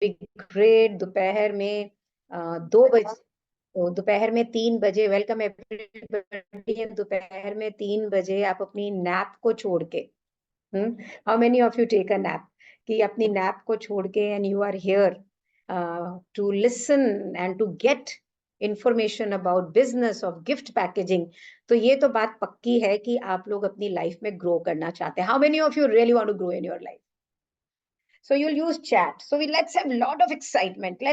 Be great. दोपहर में 2 बजे, दोपहर में 3 बजे, वेलकम एवरीबॉडी। दोपहर में 3 बजे आप अपनी नैप को छोड़ के, how many of you take a nap, कि अपनी नैप को छोड़ के and you are here to listen and to get information about business of gift packaging. तो ये तो बात पक्की है कि आप लोग अपनी लाइफ में ग्रो करना चाहते हैं। How many of you really want to grow in your life? So you'll use chat. So let's have lot of excitement.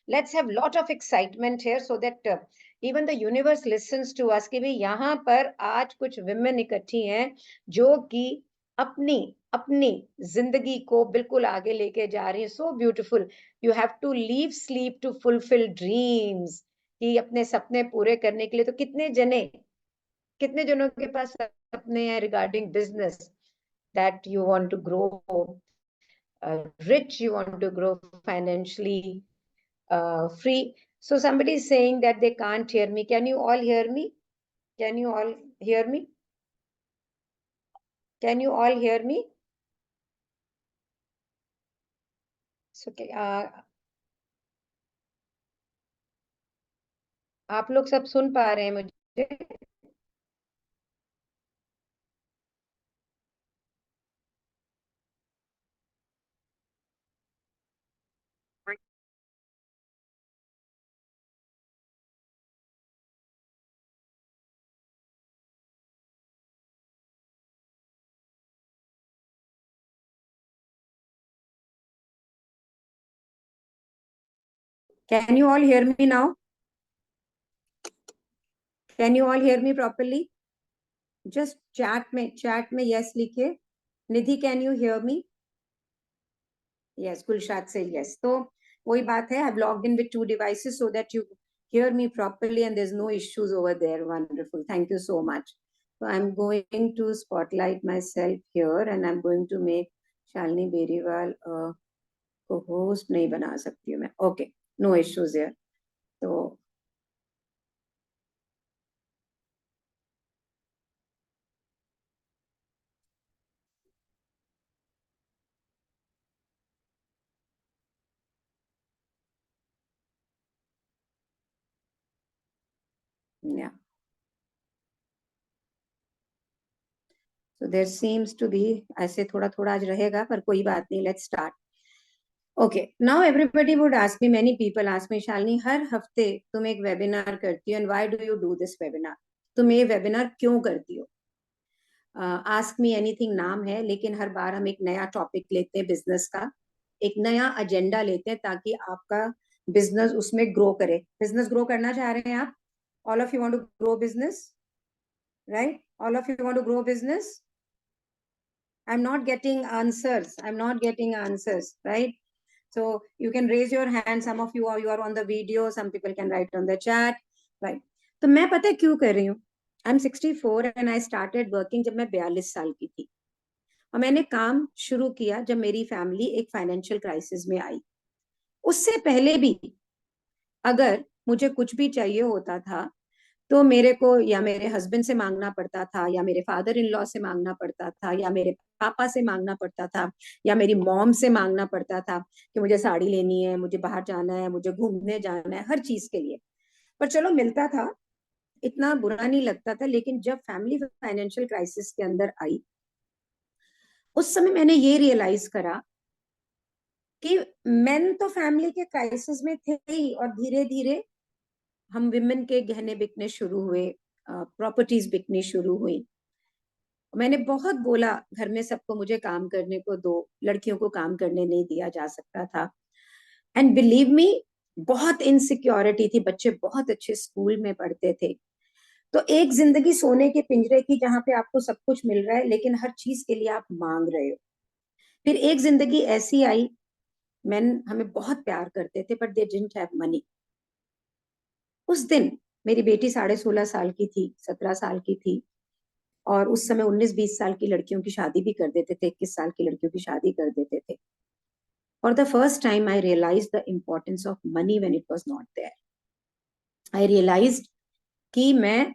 Let's have lot of excitement here so that even the universe listens to us कि भाई यहाँ पर आज कुछ women इकट्ठी हैं जो कि अपनी अपनी जिंदगी को बिल्कुल आगे लेके जा रही हैं। So beautiful. You have to leave sleep to fulfill dreams. कि अपने सपने पूरे करने के लिए, तो कितने जनों के पास सपने हैं regarding business, that you want to grow rich, you want to grow financially free. So somebody is saying that they can't hear me. Can you all hear me? Can you all hear me? Can you all hear me? So, आप लोग सब सुन पा रहे हैं मुझे? Can you all hear me now? Can you all hear me properly? Just chat में yes लिखिए. निधि, can you hear me? Yes, Gulshat said yes. So वही बात है, I've logged in with 2 devices so that you hear me properly and there's no issues over there. Wonderful. Thank you so much. So I'm going to spotlight myself here and I'm going to make Shalini Beriwal को host नहीं बना सकती हूँ मैं. Okay, no issues here. So yeah. So there seems to be ऐसे थोड़ा थोड़ा आज रहेगा, पर कोई बात नहीं. Let's start. Okay, now everybody would ask me, many people ask me, Shalini, हर हफ्ते तुम एक वेबिनार करती हो, and why do you do this webinar? तुम ये वेबिनार क्यों करती हो? आस्क मी एनीथिंग नाम है, लेकिन हर बार हम एक नया टॉपिक लेते हैं बिजनेस का, एक नया एजेंडा लेते हैं ताकि आपका बिजनेस उसमें ग्रो करे. बिजनेस ग्रो करना चाह रहे हैं आप? All of you want to grow business, right? All of you want to grow business? I'm not getting answers. I'm not getting answers, right? So you can raise your hand. Some of you are on the video. Some people can write on the chat, right? तो मैं पता है क्यों कर रही हूँ. I'm 64 and I started working जब मैं 42 साल की थी. और मैंने काम शुरू किया जब मेरी फैमिली एक फाइनेंशियल क्राइसिस में आई. उससे पहले भी अगर मुझे कुछ भी चाहिए होता था तो मेरे को या मेरे हस्बैंड से मांगना पड़ता था, या मेरे फादर इन लॉ से मांगना पड़ता था, या मेरे पापा से मांगना पड़ता था, या मेरी मॉम से मांगना पड़ता था कि मुझे साड़ी लेनी है, मुझे बाहर जाना है, मुझे घूमने जाना है, हर चीज के लिए. पर चलो मिलता था, इतना बुरा नहीं लगता था. लेकिन जब फैमिली फाइनेंशियल क्राइसिस के अंदर आई, उस समय मैंने ये रियलाइज करा कि मेन तो फैमिली के क्राइसिस में थे ही, और धीरे धीरे हम विमेन के गहने बिकने शुरू हुए, प्रॉपर्टीज बिकनी शुरू हुई. मैंने बहुत बोला घर में सबको मुझे काम करने को दो, लड़कियों को काम करने नहीं दिया जा सकता था. एंड बिलीव मी, बहुत इनसिक्योरिटी थी. बच्चे बहुत अच्छे स्कूल में पढ़ते थे. तो एक जिंदगी सोने के पिंजरे की, जहां पे आपको सब कुछ मिल रहा है लेकिन हर चीज के लिए आप मांग रहे हो. फिर एक जिंदगी ऐसी आई, मैन हमें बहुत प्यार करते थे but they didn't have money. उस दिन मेरी बेटी 16.5 साल की थी, 17 साल की थी, और उस समय 19-20 साल की लड़कियों की शादी भी कर देते थे, 21 साल की लड़कियों की शादी कर देते थे. For the first time, I realized the importance of money when it was not there. I realized कि मैं,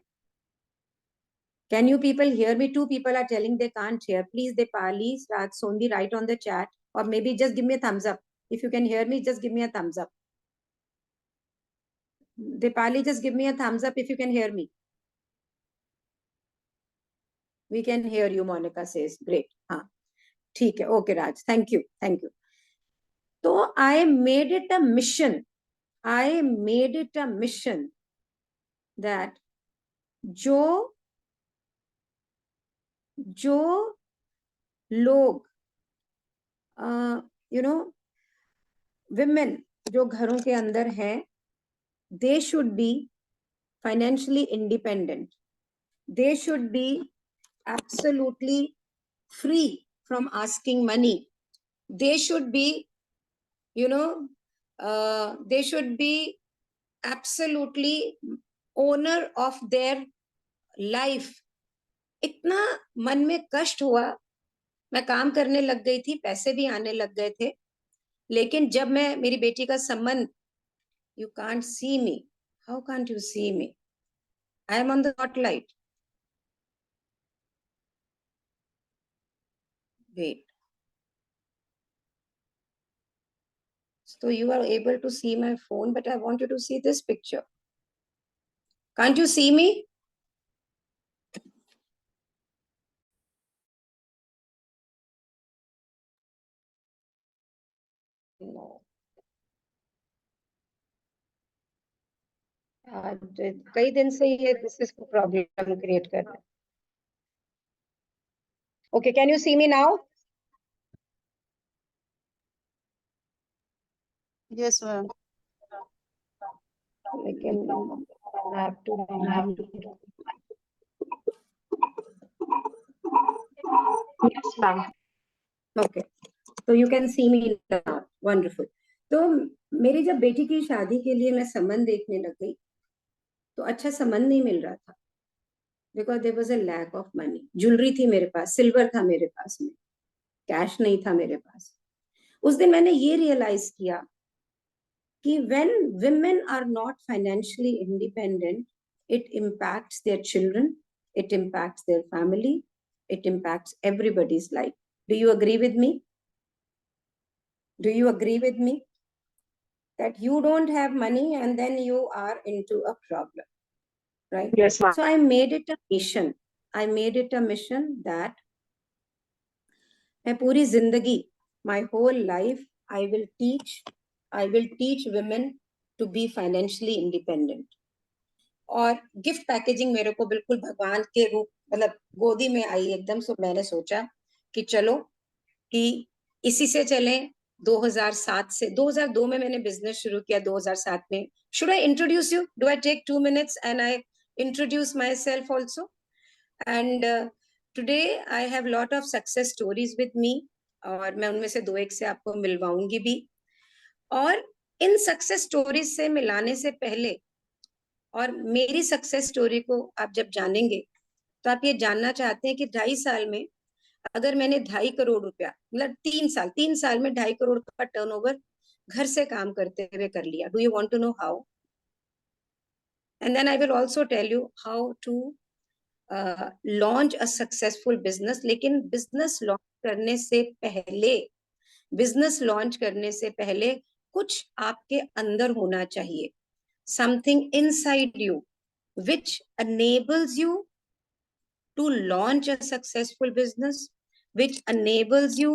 can you people hear me? 2 people are telling they can't hear. Please, Dipali, Sondi, write on the chat, or maybe just give me a thumbs up. If you can hear me, just give me a thumbs up. Dipali, just give me a thumbs up if you can hear me. We can hear you, Monica says. Great. हाँ, ठीक है. Okay, Raj. Thank you. Thank you. So I made it a mission. I made it a mission that जो लोग women जो घरों के अंदर हैं, they should be financially independent. They should be absolutely free from asking money. They should be, they should be absolutely owner of their life. इतना मन में कष्ट हुआ, मैं काम करने लग गई थी, पैसे भी आने लग गए थे, लेकिन जब मैं मेरी बेटी का संबंध, you can't see me. How can't you see me? I am on the spotlight. Wait. So you are able to see my phone, but I want you to see this picture. Can't you see me? No. कई दिन से ये this is problem create कर रहा है. Okay, can you see me now? Yes, ma'am. लेकिन I have to Yes, ma'am. Okay, so you can see me now. Wonderful. तो मेरी जब बेटी की शादी के लिए मैं संबंध देखने लग गई, तो अच्छा संबंध नहीं मिल रहा था, because there was a lack of money. Jewellery थी मेरे पास, सिल्वर था मेरे पास में, कैश नहीं था मेरे पास. उस दिन मैंने ये रियलाइज किया कि when women are not financially independent, it impacts their children, it impacts their family, it impacts everybody's life. Do you agree with me? Do you agree with me that you don't have money and then you are into a problem, right? Yes, ma'am. So I made it a mission. I made it a mission that मैं पूरी जिंदगी, my whole life, I will teach women to be financially independent. और gift packaging मेरे को बिल्कुल भगवान के रूप, मतलब गोदी में आई एकदम. सो मैंने सोचा कि चलो कि इसी से चलें. 2007 से 2002 में मैंने बिजनेस शुरू किया. 2007 में, should I introduce you? Do I take 2 minutes and I introduce myself also? And today I have lot of success stories with me, और मैं उनमें से 2-1 से आपको मिलवाऊंगी भी. और इन सक्सेस स्टोरीज से मिलाने से पहले, और मेरी सक्सेस स्टोरी को आप जब जानेंगे तो आप ये जानना चाहते हैं कि 2.5 साल में अगर मैंने 2.5 करोड़ रुपया, मतलब 3 साल में 2.5 करोड़ का टर्नओवर घर से काम करते हुए कर लिया. Do you want to know how? And then I will also tell you how to launch a successful business. लेकिन बिजनेस लॉन्च करने से पहले कुछ आपके अंदर होना चाहिए. Something inside you which enables you to launch a successful business, which enables you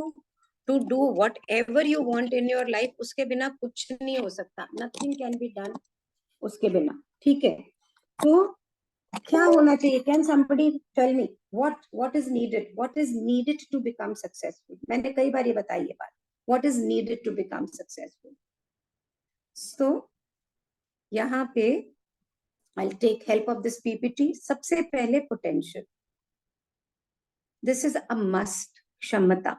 to do whatever you want in your life. उसके बिना कुछ नहीं हो सकता. Nothing can be done उसके बिना. ठीक है? तो क्या होना चाहिए? Can somebody tell me what is needed? What is needed to become successful? मैंने कई बार ये बताई ये बात. What is needed to become successful? So यहाँ पे I'll take help of this PPT. सबसे पहले potential. This is a must. क्षमता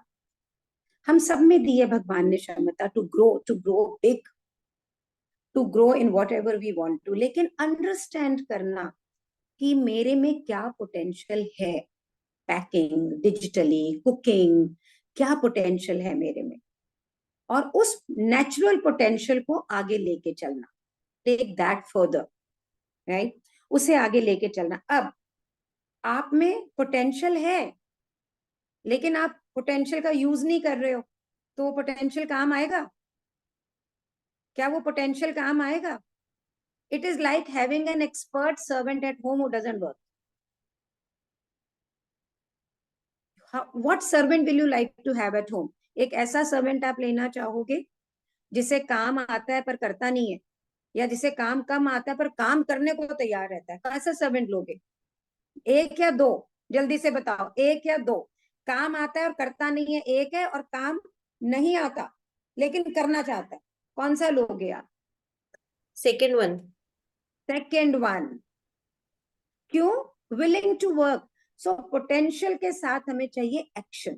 हम सब में दी है भगवान ने क्षमता, to grow big, to grow in whatever we want to. लेकिन understand करना कि मेरे में क्या potential है, पैकिंग, डिजिटली, कुकिंग, क्या पोटेंशियल है मेरे में, और उस नेचुरल पोटेंशियल को आगे लेके चलना. Take that further, right? उसे आगे लेके चलना. अब आप में पोटेंशियल है, लेकिन आप पोटेंशियल का यूज नहीं कर रहे हो, तो पोटेंशियल काम आएगा? क्या वो पोटेंशियल काम आएगा? It is like having an expert servant at home who doesn't work. What servant will you like to have at home? एक ऐसा सर्वेंट आप लेना चाहोगे जिसे काम आता है पर करता नहीं है, या जिसे काम कम आता है पर काम करने को तैयार रहता है? कैसा सर्वेंट लोगे? एक या दो? जल्दी से बताओ, एक या दो? काम आता है और करता नहीं है एक है, और काम नहीं आता लेकिन करना चाहता है. कौन सा लोगे आप? Second one. Second one. क्यों? Willing to work. So potential के साथ हमें चाहिए एक्शन.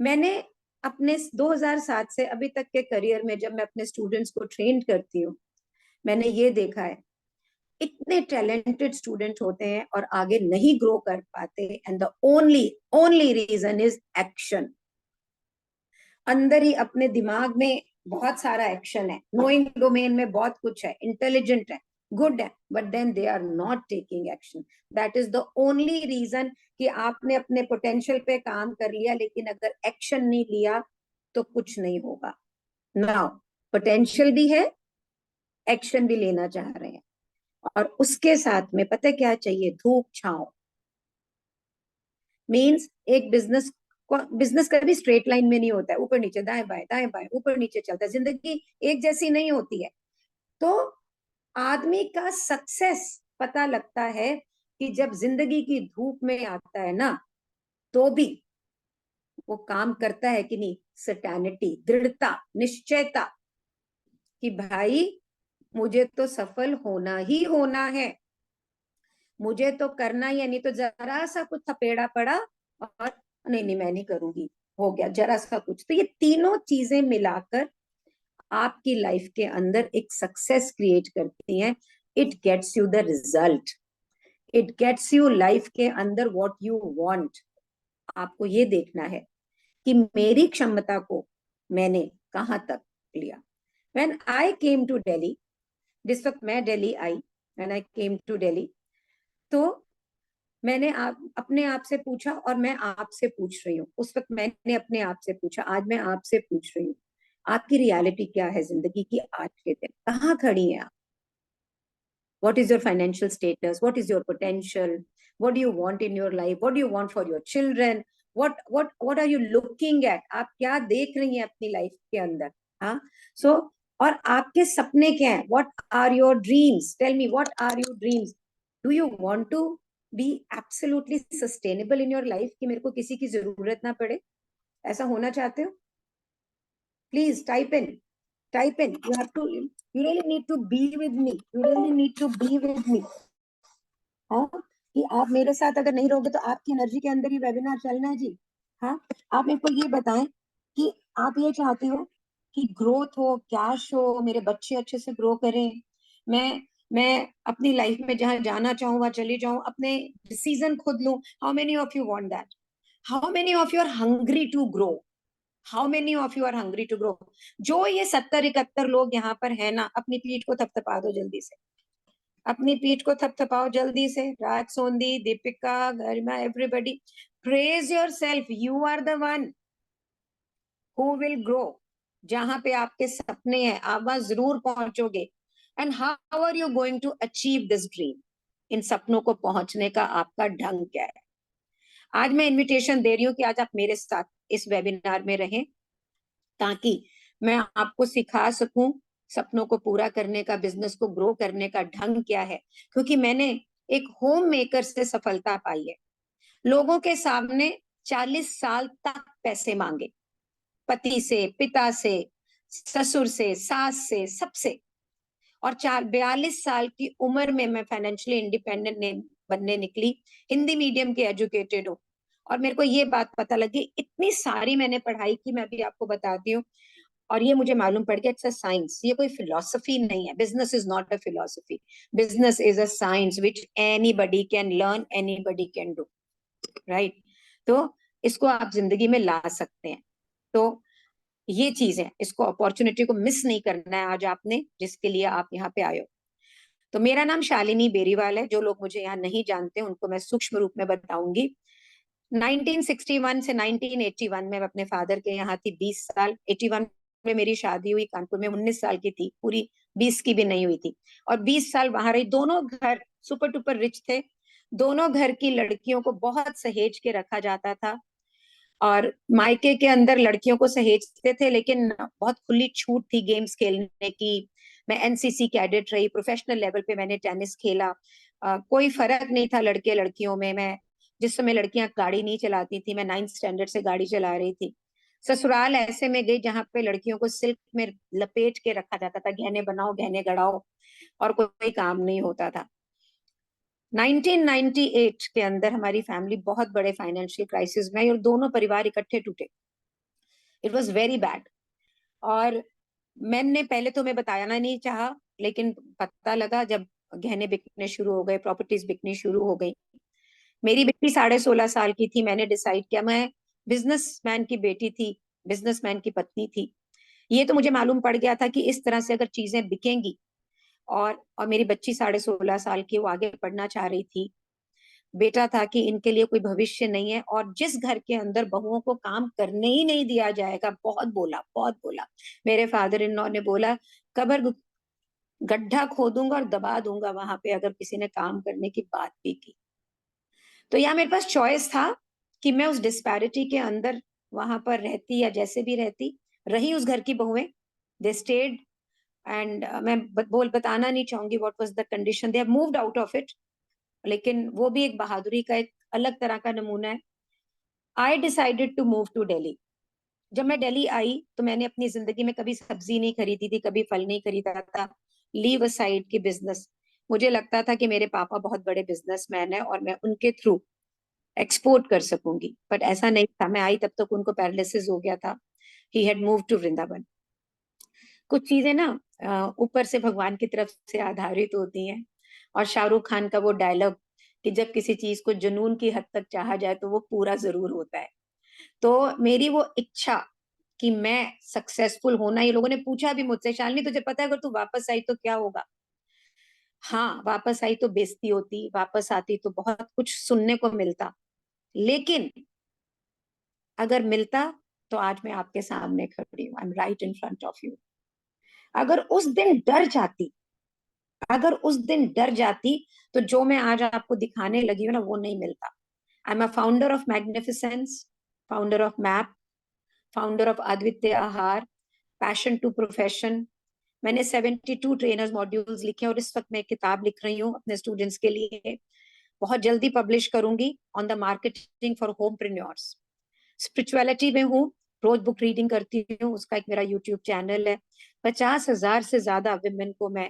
मैंने अपने 2007 से अभी तक के करियर में जब मैं अपने स्टूडेंट्स को ट्रेन करती हूँ, मैंने ये देखा है, इतने टैलेंटेड स्टूडेंट होते हैं और आगे नहीं ग्रो कर पाते, and the only reason is action. अंदर ही अपने दिमाग में बहुत सारा एक्शन है, नोइंग डोमेन में बहुत कुछ है, इंटेलिजेंट है, गुड है, but then they are not taking action. That is the only reason कि आपने अपने पोटेंशियल पे काम कर लिया, लेकिन अगर एक्शन नहीं लिया तो कुछ नहीं होगा. नाउ पोटेंशियल भी है, एक्शन भी लेना चाह रहे हैं, और उसके साथ में पता क्या चाहिए? धूप छांव. मीन्स एक बिजनेस कभी स्ट्रेट लाइन में नहीं होता है, ऊपर नीचे दाएं बाएं ऊपर नीचे चलता है. जिंदगी एक जैसी नहीं होती है. तो आदमी का सक्सेस पता लगता है कि जब जिंदगी की धूप में आता है ना, तो भी वो काम करता है कि नहीं. सर्टेनिटी, दृढ़ता, निश्चयता कि भाई मुझे तो सफल होना ही होना है, मुझे तो करना ही है. नहीं तो जरा सा कुछ थपेड़ा पड़ा और नहीं मैं नहीं करूंगी, हो गया जरा सा कुछ. तो ये तीनों चीजें मिलाकर आपकी लाइफ के अंदर एक सक्सेस क्रिएट करती हैं. It gets you the result, it gets you life के अंदर व्हाट यू वांट. आपको ये देखना है कि मेरी क्षमता को मैंने कहां तक लिया. When I came to Delhi, जिस वक्त मैं दिल्ली आई, when I came to Delhi, तो मैंने अपने आप से पूछा, और मैं आपसे पूछ रही हूँ. उस वक्त मैंने अपने आप से पूछा, आज मैं आपसे पूछ रही हूँ, आपकी रियलिटी क्या है जिंदगी की आज के दिन? कहाँ खड़ी हैं आप? What is your financial status? What is your potential? What do you want in your life? What do you want for your children? What are you looking at? आप क्या देख रही हैं अपनी लाइफ के अंदर? हाँ. So, और आपके सपने क्या हैं? What are your dreams? Tell me, what are your dreams? Do you want to be absolutely sustainable in your life कि मेरे को किसी की जरूरत ना पड़े? ऐसा होना चाहते हो? Please type in. Type in. You have to. You really need to be with me. You really need to be with me. हाँ, कि आप मेरे साथ अगर नहीं रहोगे तो आपकी एनर्जी के अंदर ही वेबिनार चलना है जी. हाँ, आप मेरे को ये बताएं कि आप ये चाहते हो कि ग्रोथ हो, कैश हो, मेरे बच्चे अच्छे से ग्रो करें, मैं अपनी लाइफ में जहां जाना चाहूँ वहां चली जाऊं, अपने डिसीजन खुद लूं. How many of you want that? How many of you are hungry to grow? How many of you are hungry to grow? जो ये 70-71 लोग यहाँ पर है ना, अपनी पीठ को थपथपा दो जल्दी से. अपनी पीठ को थपथपाओ जल्दी से. Raj Sondhi, Deepika, Garima, everybody, praise yourself. You are the one who will grow. जहां पे आपके सपने हैं आप वहां जरूर पहुंचोगे. And how are you going to achieve this dream? इन सपनों को पहुंचने का आपका ढंग क्या है? आज मैं इनविटेशन दे रही हूँ कि आज आप मेरे साथ इस वेबिनार में रहें, ताकि मैं आपको सिखा सकूं सपनों को पूरा करने का, बिजनेस को ग्रो करने का ढंग क्या है. क्योंकि मैंने एक होम मेकर से सफलता पाई है. लोगों के सामने 40 साल तक पैसे मांगे, पति से, पिता से, ससुर से, सास से, सबसे. और 42 साल की उम्र में मैं फाइनेंशियली इंडिपेंडेंट बनने निकली. हिंदी मीडियम की एजुकेटेड हूँ, और मेरे को ये बात पता लगी. इतनी सारी मैंने पढ़ाई की, मैं भी आपको बताती हूँ, और ये मुझे मालूम पड़ गया इट्स अ साइंस. ये कोई फिलोसफी नहीं है. Business is not a philosophy. Business is a science which anybody can learn, anybody can do. Right? तो इसको आप जिंदगी में ला सकते हैं. तो ये चीज है, इसको अपॉर्चुनिटी को मिस नहीं करना है आज आपने, जिसके लिए आप यहाँ पे आए हो. तो मेरा नाम शालिनी बेरीवाल है. जो लोग मुझे यहाँ नहीं जानते उनको मैं सूक्ष्म रूप में बताऊंगी. 1961 से 1981 में अपने फादर के यहाँ थी 20 साल. 81 में मेरी शादी हुई, कानपुर में 19 साल की थी, पूरी 20 की भी नहीं हुई थी, और 20 साल वहां रही। दोनों घर सुपर डुपर रिच थे, दोनों घर की लड़कियों को बहुत सहेज के रखा जाता था, और मायके के अंदर लड़कियों को सहेजते थे, लेकिन बहुत खुली छूट थी गेम्स खेलने की। मैं एनसीसी कैडेट रही, प्रोफेशनल लेवल पे मैंने टेनिस खेला, कोई फर्क नहीं था लड़के लड़कियों में। मैं जिस समय लड़कियां गाड़ी नहीं चलाती थी, मैं 9th स्टैंडर्ड से गाड़ी चला रही थी। ससुराल ऐसे में गई जहां पे लड़कियों को सिल्क में लपेट के रखा जाता था, गहने बनाओ गहने गड़ाओ, और कोई काम नहीं होता था। 1998 के अंदर हमारी फैमिली बहुत बड़े फाइनेंशियल क्राइसिस में आई और दोनों परिवार इकट्ठे टूटे। It was very bad. और मैंने पहले तो मैं बताया ना नहीं चाहा, लेकिन पता लगा जब गहने बिकने शुरू हो गए, प्रॉपर्टीज बिकनी शुरू हो गई। मेरी बेटी 16.5 साल की थी, मैंने डिसाइड किया, मैं बिजनेसमैन की बेटी थी, बिजनेसमैन की पत्नी थी, ये तो मुझे मालूम पड़ गया था कि इस तरह से अगर चीजें बिकेंगी, और मेरी बच्ची 16.5 साल की, वो आगे पढ़ना चाह रही थी, बेटा था, कि इनके लिए कोई भविष्य नहीं है, और जिस घर के अंदर बहुओं को काम करने ही नहीं दिया जाएगा, बहुत बोला बहुत बोला। मेरे फादर इन लॉ ने बोला, कबर गड्ढा खोदूंगा और दबा दूंगा वहां पे अगर किसी ने काम करने की बात भी की। तो यहाँ मेरे पास चॉइस था कि मैं उस डिस्पैरिटी के अंदर वहां पर रहती या जैसे भी रहती, रही उस घर की बहुएं, दे स्टेड, एंड मैं बताना नहीं चाहूंगी what was the condition, they have moved out of it, लेकिन वो भी एक बहादुरी का एक अलग तरह का नमूना है। I decided to move to Delhi. जब मैं दिल्ली आई तो मैंने अपनी जिंदगी में कभी सब्जी नहीं खरीदी थी, कभी फल नहीं खरीदा था, लीव असाइड की बिजनेस। मुझे लगता था कि मेरे पापा बहुत बड़े बिजनेसमैन है और मैं उनके थ्रू एक्सपोर्ट कर सकूंगी, बट ऐसा नहीं था। मैं आई तब तक उनको पैरालिसिस हो गया था। He had move to Vrindavan. कुछ चीजें ना ऊपर से भगवान की तरफ से आधारित होती हैं, और शाहरुख खान का वो डायलॉग कि जब किसी चीज को जुनून की हद तक चाहा जाए तो वो पूरा जरूर होता है। तो मेरी वो इच्छा कि मैं सक्सेसफुल होना, ये लोगों ने पूछा भी मुझसे, शालिनी तुझे पता है अगर तू वापस आई तो क्या होगा? हाँ, वापस आई तो बेइज्जती होती, वापस आती तो बहुत कुछ सुनने को मिलता, लेकिन अगर मिलता तो आज मैं आपके सामने खड़ी हूँ, I am right in front of you. अगर उस दिन डर जाती, अगर उस दिन डर जाती, तो जो मैं आज आपको दिखाने लगी हूँ ना, वो नहीं मिलता। I am a founder of magnificence, founder of map, founder of अद्वितीय आहार, पैशन टू प्रोफेशन। मैंने 72 ट्रेनर्स मॉड्यूल्स लिखे, और इस वक्त मैं एक किताब लिख रही हूँ अपने स्टूडेंट्स के लिए, बहुत जल्दी पब्लिश करूंगी, on the marketing for homepreneurs. Spirituality में हूँ, रोज बुक रीडिंग करती हूँ, उसका एक मेरा यूट्यूब चैनल है। 50,000 से ज्यादा विमेन को मैं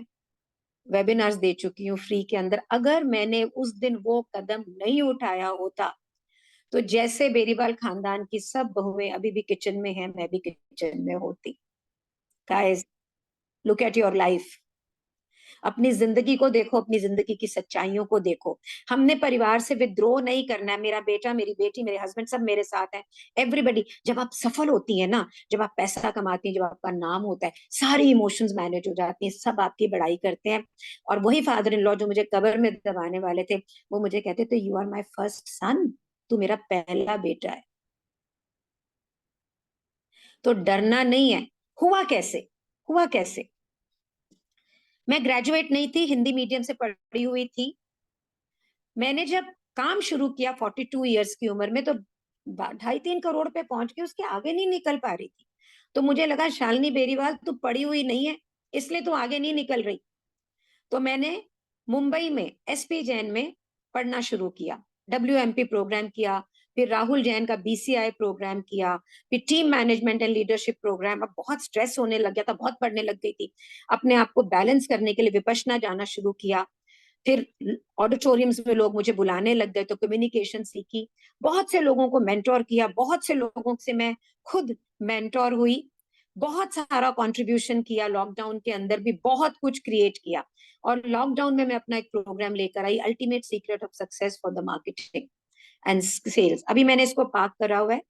वेबिनार्स दे चुकी हूँ फ्री के अंदर। अगर मैंने उस दिन वो कदम नहीं उठाया होता, तो जैसे बेरीवाल खानदान की सब बहुएं अभी भी किचन में हैं, मैं भी किचन में होती। Guys, look at your life. अपनी जिंदगी को देखो, अपनी जिंदगी की सच्चाइयों को देखो। हमने परिवार से विद्रोह नहीं करना है। मेरा बेटा, मेरी बेटी, मेरे हस्बैंड सब मेरे साथ हैं, एवरीबडी। जब आप सफल होती है ना, जब आप पैसा कमाती हैं, जब आपका नाम होता है, सारी इमोशंस मैनेज हो जाती हैं, सब आपकी बड़ाई करते हैं। और वही फादर इन लॉ जो मुझे कब्र में दबाने वाले थे, वो मुझे कहते थे, यू आर माई फर्स्ट सन, तू मेरा पहला बेटा है। तो डरना नहीं है। हुआ कैसे? हुआ कैसे? मैं ग्रेजुएट नहीं थी, हिंदी मीडियम से पढ़ी हुई थी। मैंने जब काम शुरू किया 42 ईयर्स की उम्र में, तो 2.5-3 करोड़ पे पहुंच के उसके आगे नहीं निकल पा रही थी। तो मुझे लगा, शालिनी बेरीवाल तू पढ़ी हुई नहीं है, इसलिए तू आगे नहीं निकल रही। तो मैंने मुंबई में एसपी जैन में पढ़ना शुरू किया, WMP प्रोग्राम किया, फिर राहुल जैन का BCI प्रोग्राम किया, फिर team management and leadership programme. अब बहुत स्ट्रेस होने लग गया था, बहुत पढ़ने लग गई थी। अपने आप को बैलेंस करने के लिए विपश्यना जाना शुरू किया। फिर ऑडिटोरियम्स में लोग मुझे बुलाने लग गए, तो कम्युनिकेशन सीखी, बहुत से लोगों को मेंटोर किया, बहुत से लोगों से मैं खुद मेंटोर हुई, बहुत सारा कंट्रीब्यूशन किया। लॉकडाउन के अंदर भी बहुत कुछ क्रिएट किया, और लॉकडाउन में मैं अपना एक प्रोग्राम लेकर आई, ultimate secret of success for the marketing and sales. अभी मैंने इसको पार्क करा हुआ है,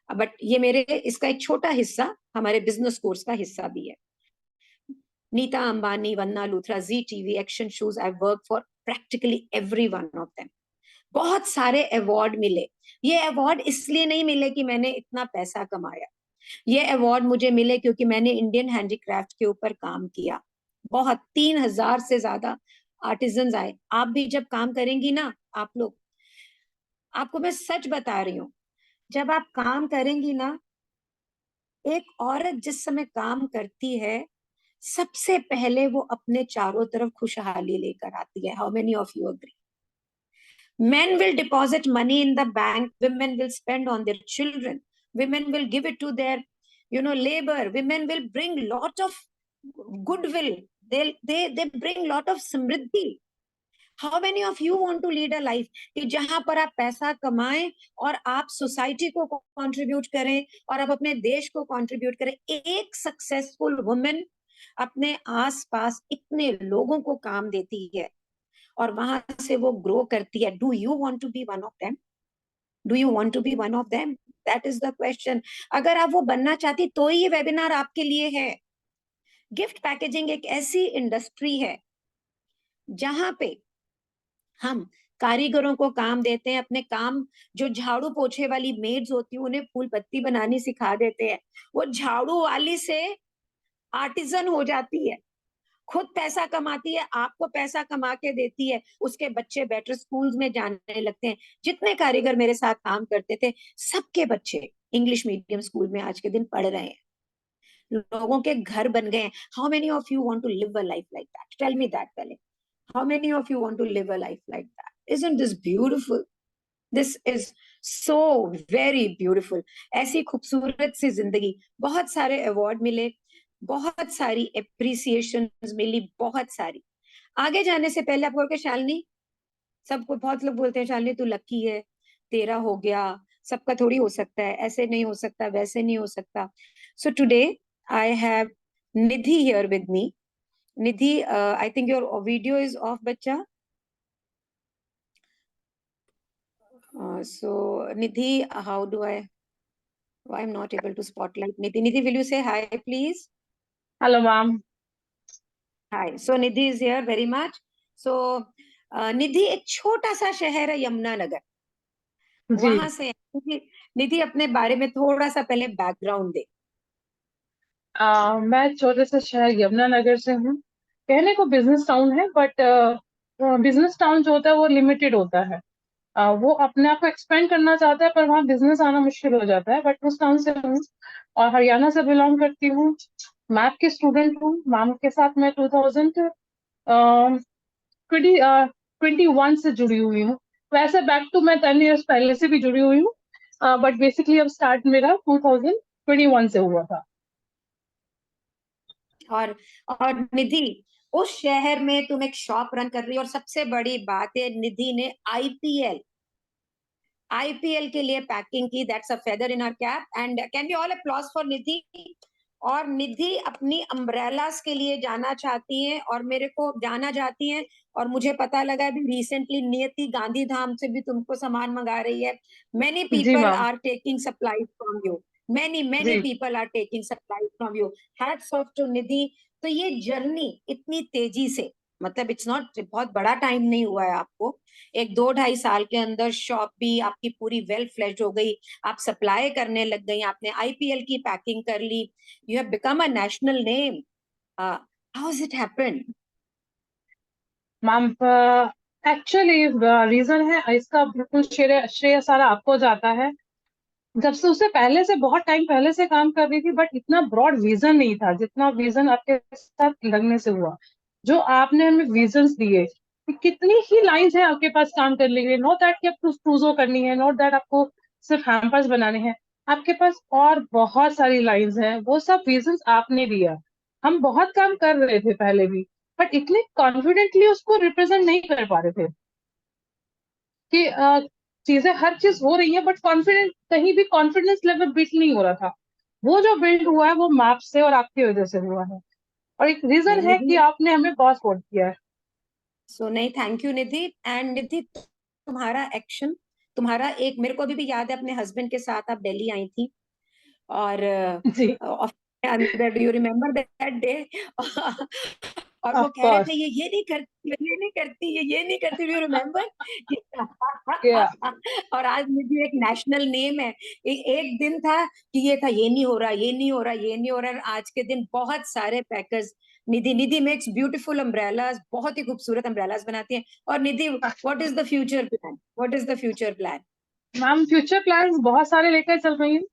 बट ये मेरे इसका एक छोटा हिस्सा हमारे बिजनेस कोर्स का हिस्सा भी है। नीता अंबानी, वन्ना Luthra, ZTV, action shoes, I work for practically every one of them. बहुत सारे अवार्ड मिले। ये अवार्ड इसलिए नहीं मिले कि मैंने इतना पैसा कमाया, ये अवार्ड मुझे मिले क्योंकि मैंने इंडियन हैंडीक्राफ्ट के ऊपर काम किया। बहुत 3,000 से ज्यादा आर्टिजन्स आए। आप भी जब काम करेंगी ना, आप लोग, आपको मैं सच बता रही हूँ, जब आप काम करेंगी ना, एक औरत जिस समय काम करती है, सबसे पहले वो अपने चारों तरफ खुशहाली लेकर आती है। How many of you agree? Men will deposit money in the bank, women will spend on their children, women will give it to their, labor, women will bring lot of goodwill, they bring lot of Samriddhi. How many of you want to lead a life कि जहां पर आप पैसा कमाएं और आप society को contribute करें और आप अपने देश को कंट्रीब्यूट करें? एक सक्सेसफुल वुमेन अपने आसपास इतने लोगों को काम देती है और वहां से वो ग्रो करती है. Do you want to be one of them? Do you want to be one of them? That is the question. अगर आप वो बनना चाहती तो ये वेबिनार आपके लिए है. गिफ्ट पैकेजिंग एक ऐसी इंडस्ट्री है जहां पे हम कारीगरों को काम देते हैं. अपने काम, जो झाड़ू पोछे वाली मेड्स होती है, उन्हें फूल पत्ती बनानी सिखा देते हैं. वो झाड़ू वाली से आर्टिजन हो जाती है, खुद पैसा कमाती है, आपको पैसा कमा के देती है, उसके बच्चे बेटर स्कूल्स में जाने लगते हैं. जितने कारीगर मेरे साथ काम करते थे, सबके बच्चे इंग्लिश मीडियम स्कूल में आज के दिन पढ़ रहे हैं, लोगों के घर बन गए हैं. How many of you want to live a life like that? Tell me that पहले. How many of you want to live a life like that? Isn't this beautiful? This is so very beautiful. ऐसी खूबसूरत सी जिंदगी. बहुत सारे award मिले, बहुत सारी appreciation मिली, बहुत सारी. आगे जाने से पहले आपको के शालिनी, सबको, बहुत लोग बोलते हैं शालिनी तू लकी है, तेरा हो गया, सबका थोड़ी हो सकता है, ऐसे नहीं हो सकता, वैसे नहीं हो सकता. So today I have Nidhi here with me. Nidhi, I think your video is of बच्चा. So Nidhi, how do why I'm not able to spotlight Nidhi? Nidhi, will you say hi, please? Hello, ma'am. Hi. So Nidhi is here very much. So निधि एक छोटा सा शहर है यमुनानगर, जी. वहां से. निधि अपने बारे में थोड़ा सा पहले बैकग्राउंड दे. मैं छोटे से शहर यमुनानगर से हूँ. कहने को बिजनेस टाउन है, बट बिजनेस टाउन जो होता है वो लिमिटेड होता है. वो अपने आप को एक्सपेंड करना चाहता है, पर वहाँ बिजनेस आना मुश्किल हो जाता है. बट उस टाउन से हूँ और हरियाणा से बिलोंग करती हूँ. मैथ की स्टूडेंट हूँ. मैम के साथ मैं 2021 से जुड़ी हुई हूँ. वैसे बैक टू मैं 10 years पहले से भी जुड़ी हुई हूँ, बट बेसिकली अब स्टार्ट मेरा 2021 से हुआ था. और निधि, उस शहर में तुम एक शॉप रन कर रही हो और सबसे बड़ी बात है, निधि ने आईपीएल के लिए पैकिंग की. That's a feather in our cap. And can be all applause for Nidhi. और निधि अपनी अम्ब्रेलास के लिए जाना चाहती हैं और मेरे को जाना चाहती हैं. और मुझे पता लगा अभी रिसेंटली नियति गांधीधाम से भी तुमको सामान मंगा रही है. मेनी जी people ma'am. Are taking supply from you. many जी. people are taking supplies from you. Hats off to Nidhi. तो ये जर्नी इतनी तेजी से, मतलब इट्स नॉट, बहुत बड़ा टाइम नहीं हुआ है आपको. 1-2-2.5 साल के अंदर शॉप भी आपकी पूरी वेल फ्लेज्ड हो गई, आप सप्लाई करने लग गई, आपने आईपीएल की पैकिंग कर ली, you have become a national name. How has it happened? Ma'am, actually reason है इसका, बिल्कुल श्रेय सारा आपको जाता है. जब से, उससे पहले से, बहुत टाइम पहले से काम कर रही थी, बट इतना ब्रॉड विजन नहीं था जितना विजन आपके साथ लगने से हुआ. जो आपने हमें विजन्स दिए, कि कितनी ही लाइंस है आपके पास काम करने के लिए. नॉट दैट कि आपको क्रूजो करनी है, नॉट दैट आपको सिर्फ हैम्पर्स बनाने हैं. आपके पास और बहुत सारी लाइंस हैं. वो सब विजन्स आपने दिया. हम बहुत काम कर रहे थे पहले भी, बट इतने कॉन्फिडेंटली उसको रिप्रेजेंट नहीं कर पा रहे थे कि चीजें, हर चीज हो रही है, बट कॉन्फिडेंट, कहीं भी कॉन्फिडेंस लेवल बिल्ड नहीं हो रहा था. वो जो बिल्ड हुआ है वो मैप से और आपकी वजह से हुआ है. और एक रीजन है कि आपने हमें बहुत सपोर्ट किया है. सो नहीं, थैंक यू निधि. एंड निधि, तुम्हारा एक्शन, तुम्हारा एक, मेरे को अभी भी याद है, अपने हस्बैंड के साथ आप दिल्ली आई थी और जी. अंदर, do you remember that day? और वो Of कह रहे course. थे ये नहीं करती, ये नहीं करती, ये नहीं करती, यू रिमेम्बर? Yeah. और आज मुझे एक नेशनल नेम है। एक दिन था कि ये था, ये नहीं हो रहा, ये नहीं हो रहा, ये नहीं हो रहा, और आज के दिन बहुत सारे packers, Nidhi makes beautiful umbrellas, बहुत ही खूबसूरत अम्ब्रेलाज बनाती हैं। और Nidhi, what is the future plan? What is the future plan? Ma'am future plans बहुत सारे लेकर चल रही हूँ।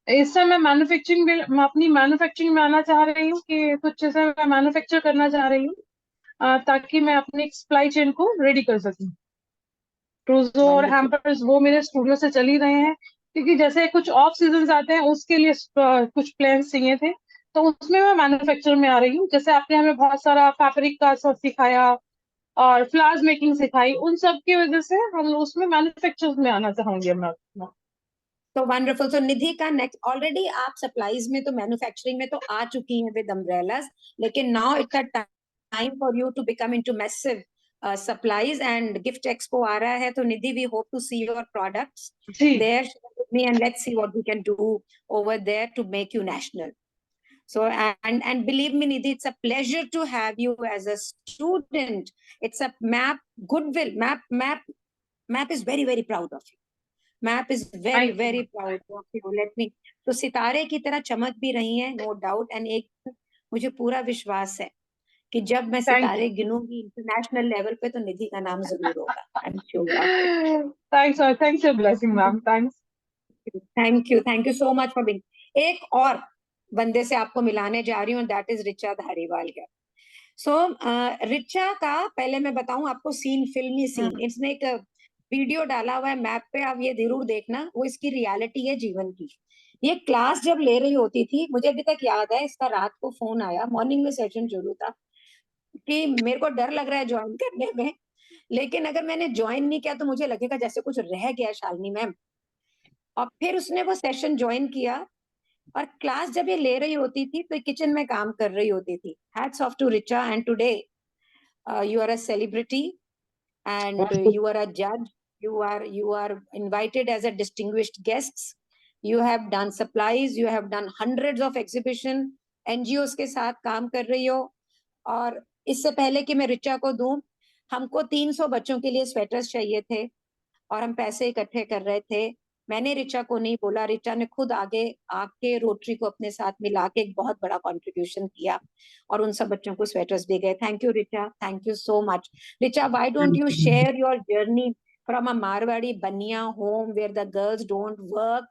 इस समय मैं मैन्युफैक्चरिंग में, मैं अपनी मैन्युफैक्चरिंग में आना चाह रही हूँ कि कुछ चीजें मैं मैन्युफैक्चर करना चाह रही हूँ, ताकि मैं अपनी सप्लाई चेन को रेडी कर सकूं। ट्रूजो और वंडरफुल। हैम्पर्स वो मेरे स्टूडियो से चल ही रहे हैं, क्योंकि जैसे कुछ ऑफ सीजन आते हैं उसके लिए कुछ प्लान्स चाहिए थे, तो उसमें मैं मैन्युफैक्चर में आ रही हूँ। जैसे आपने हमें बहुत सारा फैब्रिक का सब सिखाया और फ्लावर्स मेकिंग सिखाई, उन सब की वजह से हम उसमें मैन्युफैक्चर में आना चाहूंगी मैं। तो वंडरफुल। तो निधि का नेक्स्ट, ऑलरेडी आप सप्लाईज में तो मैन्युफैक्चरिंग में तो आ चुकी हैं विद अम्ब्रेलाज, लेकिन now it's a time for you to become into massive supplies, and gift expo आ रहा है, तो Nidhi we hope to see your products जी there with me, and let's see what we can do over there to make you national. So, and believe me, Nidhi, it's a pleasure to have you as a student. It's a MAP goodwill. MAP is very, very proud of you. Map is very thank very you. Proud of you. Let me, तो सितारे की तरह चमक भी रही हैं, no doubt. And एक मुझे पूरा विश्वास है कि जब मैं थैंक सितारे गिनूंगी इंटरनेशनल लेवल पे, तो निधि का नाम जरूर होगा। I am sure of it. You. Thanks your blessing ma'am, thanks. Thank you so much for being. एक और बंदे से आपको मिलाने जा रही हूँ, दैट इज रिचा धारीवाल है। सो रिचा का पहले मैं बताऊं आपको सीन, फिल्मी सीन, इसने एक वीडियो डाला हुआ है मैप पे, आप ये जरूर देखना, वो इसकी रियलिटी है जीवन की। ये क्लास जब ले रही होती थी, मुझे अभी तक याद है, इसका रात को फोन आया, मॉर्निंग में सेशन शुरू था, कि मेरे को डर लग रहा है ज्वाइन करने में, लेकिन अगर मैंने ज्वाइन नहीं किया तो मुझे लगेगा जैसे कुछ रह गया शालिनी मैम। और फिर उसने वो सेशन ज्वाइन किया, और क्लास जब ये ले रही होती थी तो किचन में काम कर रही होती थी। Hats off to Richa, and today you are a celebrity, and you are a judge, you are invited as a distinguished guests, you have done supplies, you have done hundreds of exhibition, NGOs के साथ काम कर रही हो। और इससे पहले कि मैं रिचा को दूं, हमको 300 बच्चों के लिए स्वेटर्स चाहिए थे, और हम पैसे इकट्ठे कर रहे थे। मैंने रिचा को नहीं बोला, रिचा ने खुद आगे आके रोटरी को अपने साथ मिला के एक बहुत बड़ा कंट्रीब्यूशन किया, और उन सब बच्चों को स्वेटर्स दे गए। Thank you Richa, thank you so much. Richa, why don't you share your journey from a Marwari Bania home where the girls don't work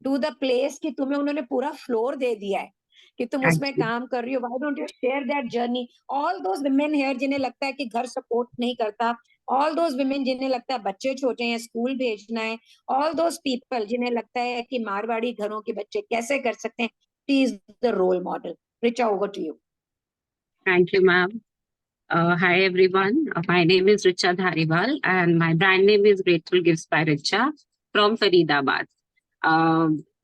to the place कि तुम्हें उन्होंने पूरा फ्लोर दे दिया है कि तुम उसमें काम कर रही हो। Why don't you share that journey? All those women here जिन्हें लगता है कि घर सपोर्ट नहीं करता, ऑल दोस विमेन जिन्हें लगता है बच्चे छोटे हैं, स्कूल भेजना है, ऑल दोस पीपल जिन्हें लगता है कि मारवाड़ी घरों के बच्चे कैसे कर सकते हैं, she is the role model. Richa, over to you. Thank you, ma'am. Hi, everyone. My name is Richa Dhariwal, and my brand name is Grateful Gifts by Richa from Faridabad.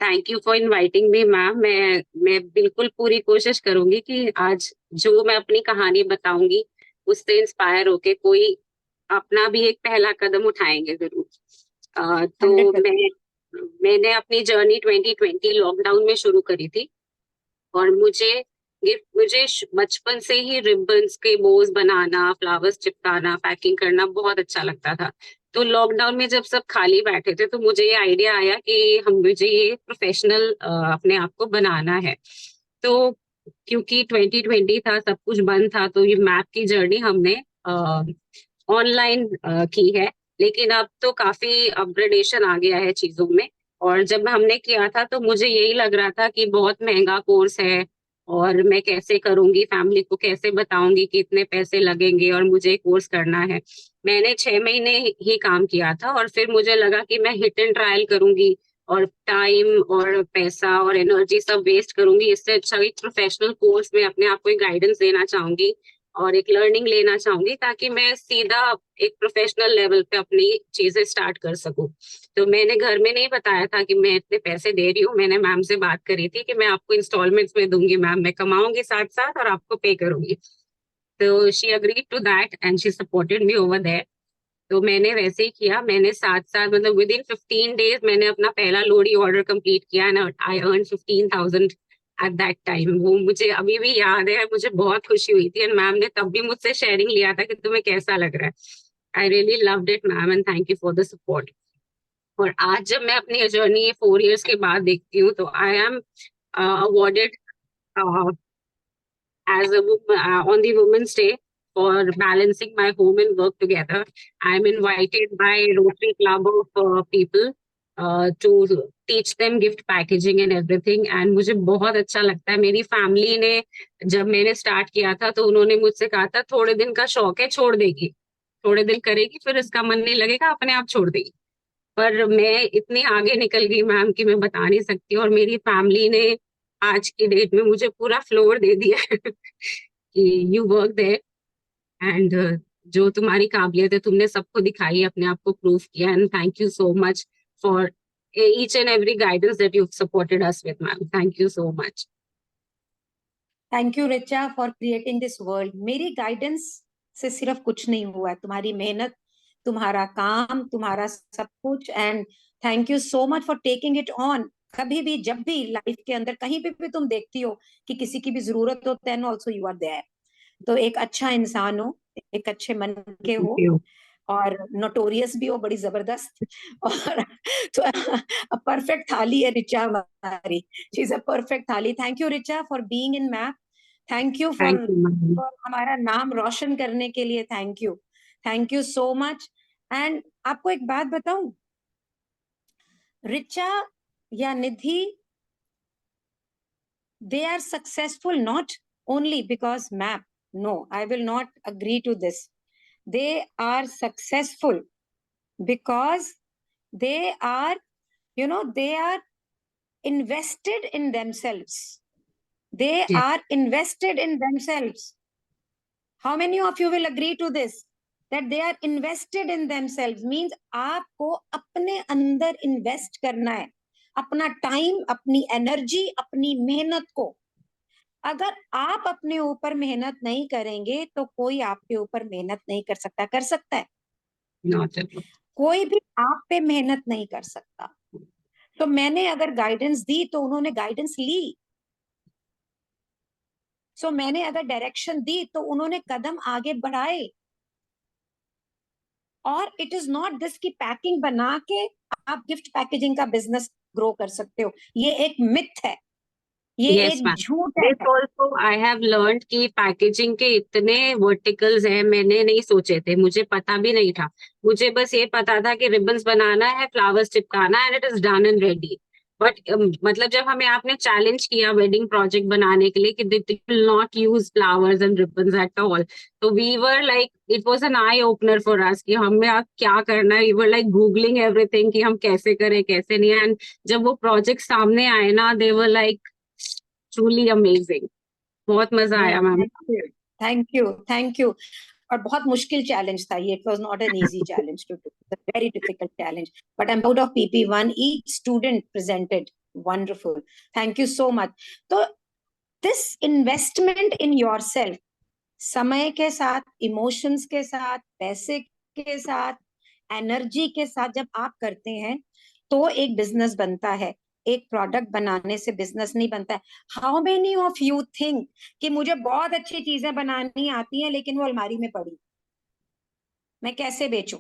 Thank you for inviting me, ma'am. मैं बिल्कुल पूरी कोशिश करूंगी कि आज जो मैं अपनी कहानी बताऊंगी उससे इंस्पायर होके कोई अपना भी एक पहला कदम उठाएंगे जरूर। तो 100%। मैंने अपनी जर्नी 2020 लॉकडाउन में शुरू करी थी, और मुझे बचपन से ही रिबन्स के बोज बनाना, फ्लावर्स चिपकाना, पैकिंग करना बहुत अच्छा लगता था। तो लॉकडाउन में जब सब खाली बैठे थे तो मुझे ये आइडिया आया कि मुझे ये प्रोफेशनल अपने आप को बनाना है। तो क्योंकि 2020 था, सब कुछ बंद था, तो ये मैप की जर्नी हमने ऑनलाइन की है। लेकिन अब तो काफी अपग्रेडेशन आ गया है चीजों में, और जब हमने किया था तो मुझे यही लग रहा था कि बहुत महंगा कोर्स है, और मैं कैसे करूंगी, फैमिली को कैसे बताऊंगी कि इतने पैसे लगेंगे और मुझे कोर्स करना है। मैंने 6 महीने ही काम किया था, और फिर मुझे लगा कि मैं हिट एंड ट्रायल करूंगी, और टाइम और पैसा और एनर्जी सब वेस्ट करूंगी। इससे अच्छा एक प्रोफेशनल कोर्स में अपने आप को एक गाइडेंस देना चाहूंगी और एक लर्निंग लेना चाहूंगी, ताकि मैं सीधा एक प्रोफेशनल लेवल पे अपनी चीजें स्टार्ट कर सकूं। तो मैंने घर में नहीं बताया था कि मैं इतने पैसे दे रही हूँ। मैंने मैम से बात करी थी कि मैं आपको इंस्टॉलमेंट्स में दूंगी मैम, मैं कमाऊंगी साथ साथ और आपको पे करूंगी। तो she agreed to that and she supported me over there. तो मैंने वैसे ही किया। मैंने साथ साथ, विद इन 15 डेज मैंने अपना पहला लोडी ऑर्डर कंप्लीट किया, and I earn 15,000 at that time. वो मुझे अभी भी याद है, मुझे बहुत खुशी हुई थी एंड मैम ने तब भी मुझसे शेयरिंग लिया था कि तुम्हें कैसा लग रहा है। I really loved it ma'am and thank you for the support. और आज जब मैं अपनी जर्नी 4 years के बाद देखती हूँ तो I am awarded as a woman on the Women's Day for balancing my home and work together. I'm invited by Rotary Club of people to teach them gift packaging and everything. And मुझे बहुत अच्छा लगता है। मेरी family ने जब मैंने start किया था तो उन्होंने मुझसे कहा था थोड़े दिन का शौक है, छोड़ देगी, थोड़े दिन करेगी फिर इसका मन नहीं लगेगा, अपने आप छोड़ देगी। पर मैं इतनी आगे निकल गई मैम कि मैं बता नहीं सकती। और मेरी फैमिली ने आज की डेट में मुझे पूरा फ्लोर दे दिया है कि यू वर्क देयर एंड जो तुम्हारी काबिलियत है तुमने सबको दिखाई, अपने आप को प्रूव किया। And thank you so much for each and every guidance that you've supported us with, ma'am. Thank you so much. Thank you Richa for creating this world. मेरी गाइडेंस से सिर्फ कुछ नहीं हुआ है, तुम्हारी मेहनत, तुम्हारा काम, तुम्हारा सब कुछ। And thank you so much for taking it on. कभी भी जब भी लाइफ के अंदर कहीं पे भी तुम देखती हो कि किसी की भी जरूरत हो, then also you are there. तो एक अच्छा इंसान हो, एक अच्छे मन के हो, Thank you. और नोटोरियस भी हो, बड़ी जबरदस्त। और तो परफेक्ट थाली है रिचा हमारी, शी इज अ परफेक्ट थाली। Thank you Richa for being in map. Thank you Thank for you, ma'am. हमारा नाम रोशन करने के लिए। Thank you so much. And आपको एक बात बताऊं, रिचा या निधि, they are successful not only because map. No, I will not agree to this. They are successful because they are, they are invested in themselves. They Yes. are invested in themselves. How many of you will agree to this? That they are invested in themselves means आपको अपने अंदर invest करना है, अपना time, अपनी energy, अपनी मेहनत को। अगर आप अपने ऊपर मेहनत नहीं करेंगे तो कोई आपके ऊपर मेहनत नहीं कर सकता। कर सकता है? Not at all. कोई भी आप पे मेहनत नहीं कर सकता। तो मैंने अगर गाइडेंस दी तो उन्होंने गाइडेंस ली। सो मैंने अगर डायरेक्शन दी तो उन्होंने कदम आगे बढ़ाए। और इट इज नॉट दिस की पैकिंग बना के आप गिफ्ट पैकेजिंग का बिजनेस ग्रो कर सकते हो, ये एक मिथ है, ये Yes, एक ma'am. झूठ है। This also I have learned कि पैकेजिंग के इतने वर्टिकल्स हैं, मैंने नहीं सोचे थे, मुझे पता भी नहीं था। मुझे बस ये पता था कि रिबन्स बनाना है, फ्लावर्स चिपकाना है, and it is done and ready. But मतलब जब हमें आपने चैलेंज किया वेडिंग प्रोजेक्ट बनाने के लिए कि they will not use flowers and ribbons at all, तो we were like, it was an eye opener for us कि हमें अब क्या करना है। We were like googling everything कि हम कैसे करें कैसे नहीं। एंड जब वो प्रोजेक्ट सामने आए ना, दे वर लाइक truly amazing. बहुत मजा आया मैम। Thank you. और बहुत मुश्किल चैलेंज था ये, it was not an easy challenge to do, very difficult challenge, but I am proud of PP1, each student presented wonderful. Thank you so much. तो this investment in yourself, समय के साथ, emotions के साथ, पैसे के साथ, एनर्जी के साथ जब आप करते हैं तो एक बिजनेस बनता है। एक प्रोडक्ट बनाने से बिजनेस नहीं बनता है। How many of you think कि मुझे बहुत अच्छी चीजें बनानी आती हैं लेकिन वो अलमारी में पड़ी, मैं कैसे बेचूं?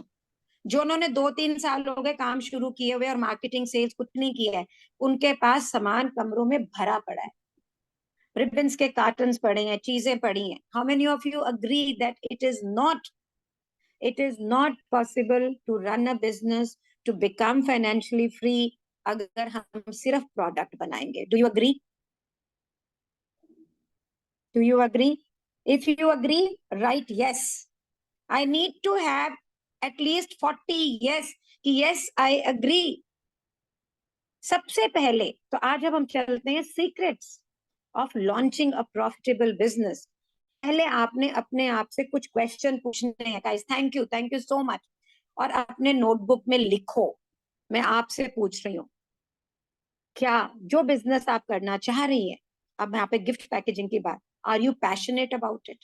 जो उन्होंने 2-3 साल हो गए काम शुरू किए हुए और मार्केटिंग सेल्स कुछ नहीं किया है, उनके पास सामान कमरों में भरा पड़ा है, रिबन्स के कार्टन्स पड़े हैं, चीजें पड़ी हैं। How many of you agree that it is not possible to run a business, to become financially free अगर हम सिर्फ प्रोडक्ट बनाएंगे? Do you agree? Do you agree? If you agree, write yes. I need to have at least 40 yes कि yes I agree. सबसे पहले तो आज अब हम चलते हैं secrets of launching a profitable business. पहले आपने अपने आप से कुछ क्वेश्चन पूछने हैं guys. Thank you so much. और अपने नोटबुक में लिखो, मैं आपसे पूछ रही हूँ, क्या जो बिजनेस आप करना चाह रही हैं, अब यहाँ पे गिफ्ट पैकेजिंग की बात, are you passionate about it?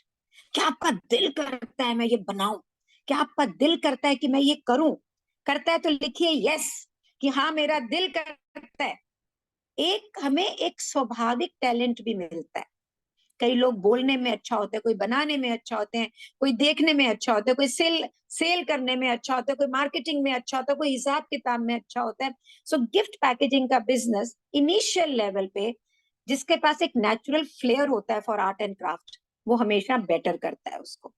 क्या आपका दिल करता है मैं ये बनाऊं? क्या आपका दिल करता है कि मैं ये करूं? करता है तो लिखिए यस कि हाँ मेरा दिल करता है। हमें एक स्वाभाविक टैलेंट भी मिलता है। कई लोग बोलने में अच्छा होता है, कोई बनाने में अच्छा होते हैं, कोई देखने में अच्छा होता है, कोई सेल करने में अच्छा होता है, कोई मार्केटिंग में अच्छा होता है, कोई हिसाब किताब में अच्छा होता है। सो गिफ्ट पैकेजिंग का बिजनेस इनिशियल लेवल पे जिसके पास एक नेचुरल फ्लेयर होता है फॉर आर्ट एंड क्राफ्ट, वो हमेशा बेटर करता है उसको।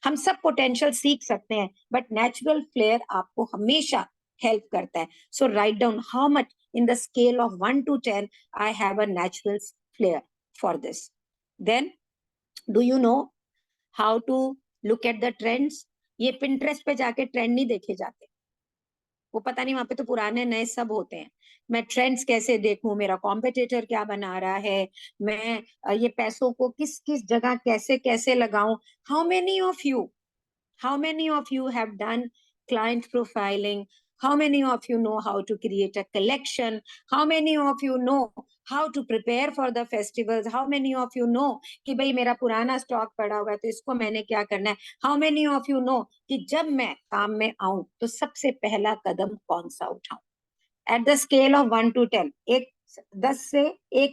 हम सब पोटेंशियल सीख सकते हैं, बट नेचुरल फ्लेयर आपको हमेशा हेल्प करता है। So write down how much in the scale of 1 to 10 I have a natural flair for this. Then, do you know how to look at the trends? ये Pinterest पे जाके trend नहीं देखे जाते, वो पता नहीं वहां पे तो पुराने नए सब होते हैं। मैं ट्रेंड्स कैसे देखूं, मेरा कॉम्पिटिटर क्या बना रहा है, मैं ये पैसों को किस किस जगह कैसे कैसे लगाऊं। How many of you have done client profiling? How many of you know how to create a collection? How many of you know how to prepare for the festivals? How many of you know कि भाई मेरा पुराना stock पड़ा हुआ है तो इसको मैंने क्या करना है? How many of you know कि जब मैं काम में आऊं तो सबसे पहला कदम कौन सा उठाऊं? At the scale of 1 to 10, 1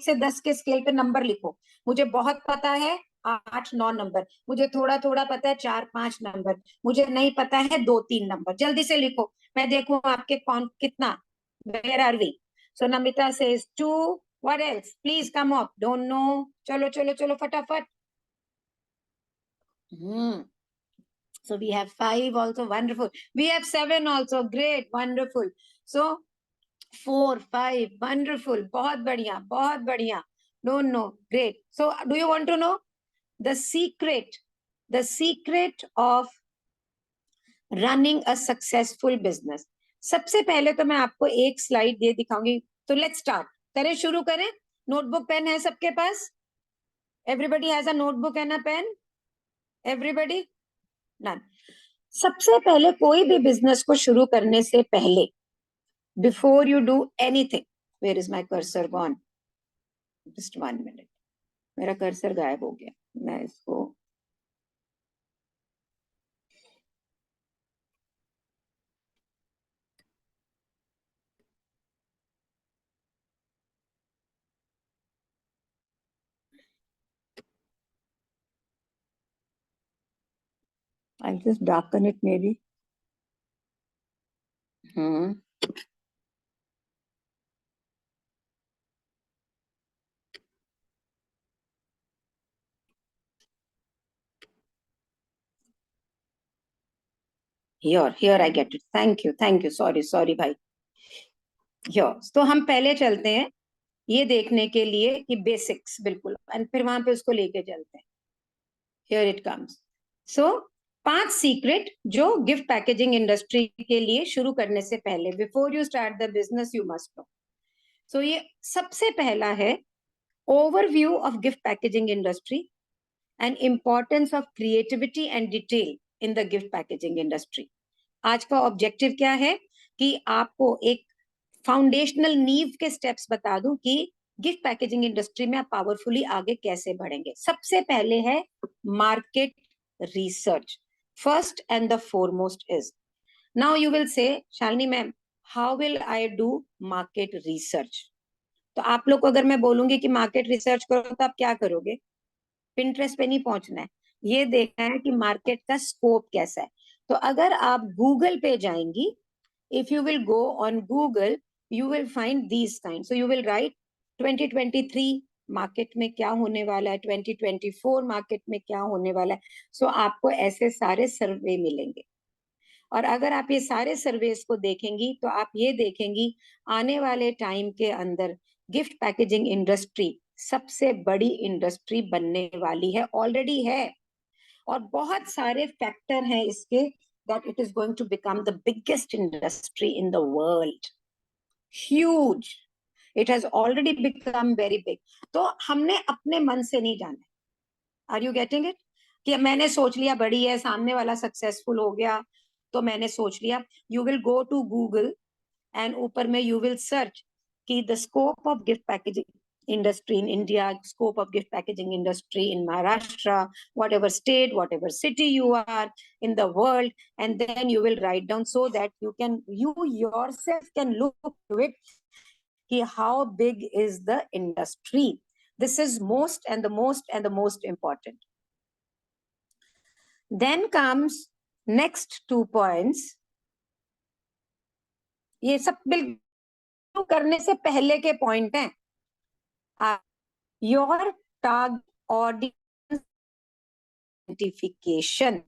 से 10 के स्केल पे नंबर लिखो। मुझे बहुत पता है 8-9 नंबर, मुझे थोड़ा थोड़ा पता है 4-5 नंबर, मुझे नहीं पता है 2-3 नंबर। जल्दी से लिखो, मैं देखूं आपके कौन कितना। Where are we? So Namita says 2. What else? Please come up. Don't know. चलो चलो चलो फटाफट। So we have 5 also, wonderful. We have 7 also, great, wonderful. So 4, 5, wonderful, बहुत बढ़िया, बहुत बढ़िया. Don't know, great. So do you want to know the secret of running a successful business? सबसे पहले तो मैं आपको एक स्लाइड ये दिखाऊंगी। तो लेट्स स्टार्ट करें, शुरू करें। नोटबुक पेन है सबके पास? Everybody has a notebook and a pen? Everybody? None. सबसे पहले कोई भी बिजनेस को शुरू करने से पहले, before you do anything, where is my cursor gone? Just 1 minute. मेरा कर्सर गायब हो गया, मैं इसको I'll just darken it maybe. Here I get it. Thank you. Sorry भाई. Here. तो हम पहले चलते हैं ये देखने के लिए कि बेसिक्स बिल्कुल, और फिर वहां पे उसको लेके चलते हैं. Here it comes. So 5 secret जो गिफ्ट पैकेजिंग इंडस्ट्री के लिए शुरू करने से पहले, before you start the business you must know. So ये सबसे पहला है overview of gift packaging industry and importance of creativity and detail in the gift packaging industry. आज का ऑब्जेक्टिव क्या है कि आपको एक फाउंडेशनल नींव के स्टेप्स बता दूं कि गिफ्ट पैकेजिंग इंडस्ट्री में आप पावरफुली आगे कैसे बढ़ेंगे. सबसे पहले है market research. First and the foremost is, now you will say Shalini ma'am how will I do market research? तो आप लोग को अगर मैं बोलूंगी कि मार्केट रिसर्च करो तो आप क्या करोगे? पिंटरेस्ट पे नहीं पहुंचना है, ये देखना है कि मार्केट का स्कोप कैसा है. तो अगर आप गूगल पे जाएंगी, if you will go on Google you will find these kind. So you will write 2023 market में क्या होने वाला है, 2024 मार्केट में क्या होने वाला है. सो आपको ऐसे सारे सर्वे मिलेंगे, और अगर आप ये सारे सर्वेस को देखेंगी तो आप ये देखेंगी आने वाले टाइम के अंदर गिफ्ट पैकेजिंग इंडस्ट्री सबसे बड़ी इंडस्ट्री बनने वाली है, ऑलरेडी है. और बहुत सारे फैक्टर हैं इसके that it is going to become the biggest industry in the world. Huge. It has already become very big. तो हमने अपने मन से नहीं जाना. Are you getting it? कि मैंने सोच लिया बड़ी है, सामने वाला सक्सेसफुल हो गया तो मैंने सोच लिया. You will go to Google and ऊपर में you will search कि the scope of gift packaging industry in India, scope of gift packaging industry in Maharashtra, whatever state, whatever city you are in the world, and then you will write down so that you yourself can look to it कि how big is the industry. This is most and the most important. Then comes next 2 points. ये सब बिल्कुल करने से पहले के point हैं. Your target audience identification.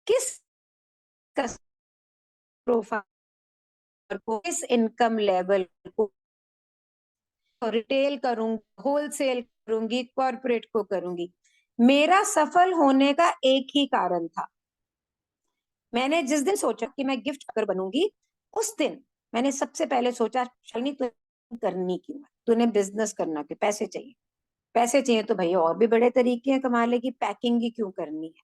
किस प्रोफाइल को, किस इनकम लेवल को, रिटेल करूंगी, होलसेल करूंगी, कॉर्पोरेट को करूंगी. मेरा सफल होने का एक ही कारण था. मैंने जिस दिन सोचा कि मैं गिफ्ट अगर बनूंगी, उस दिन मैंने सबसे पहले सोचा, शालिनी तू करनी क्यों है, तूने बिजनेस करना क्यों, पैसे चाहिए. पैसे चाहिए तो भैया और भी बड़े तरीके हैं कमाने की, पैकिंग ही क्यों करनी है.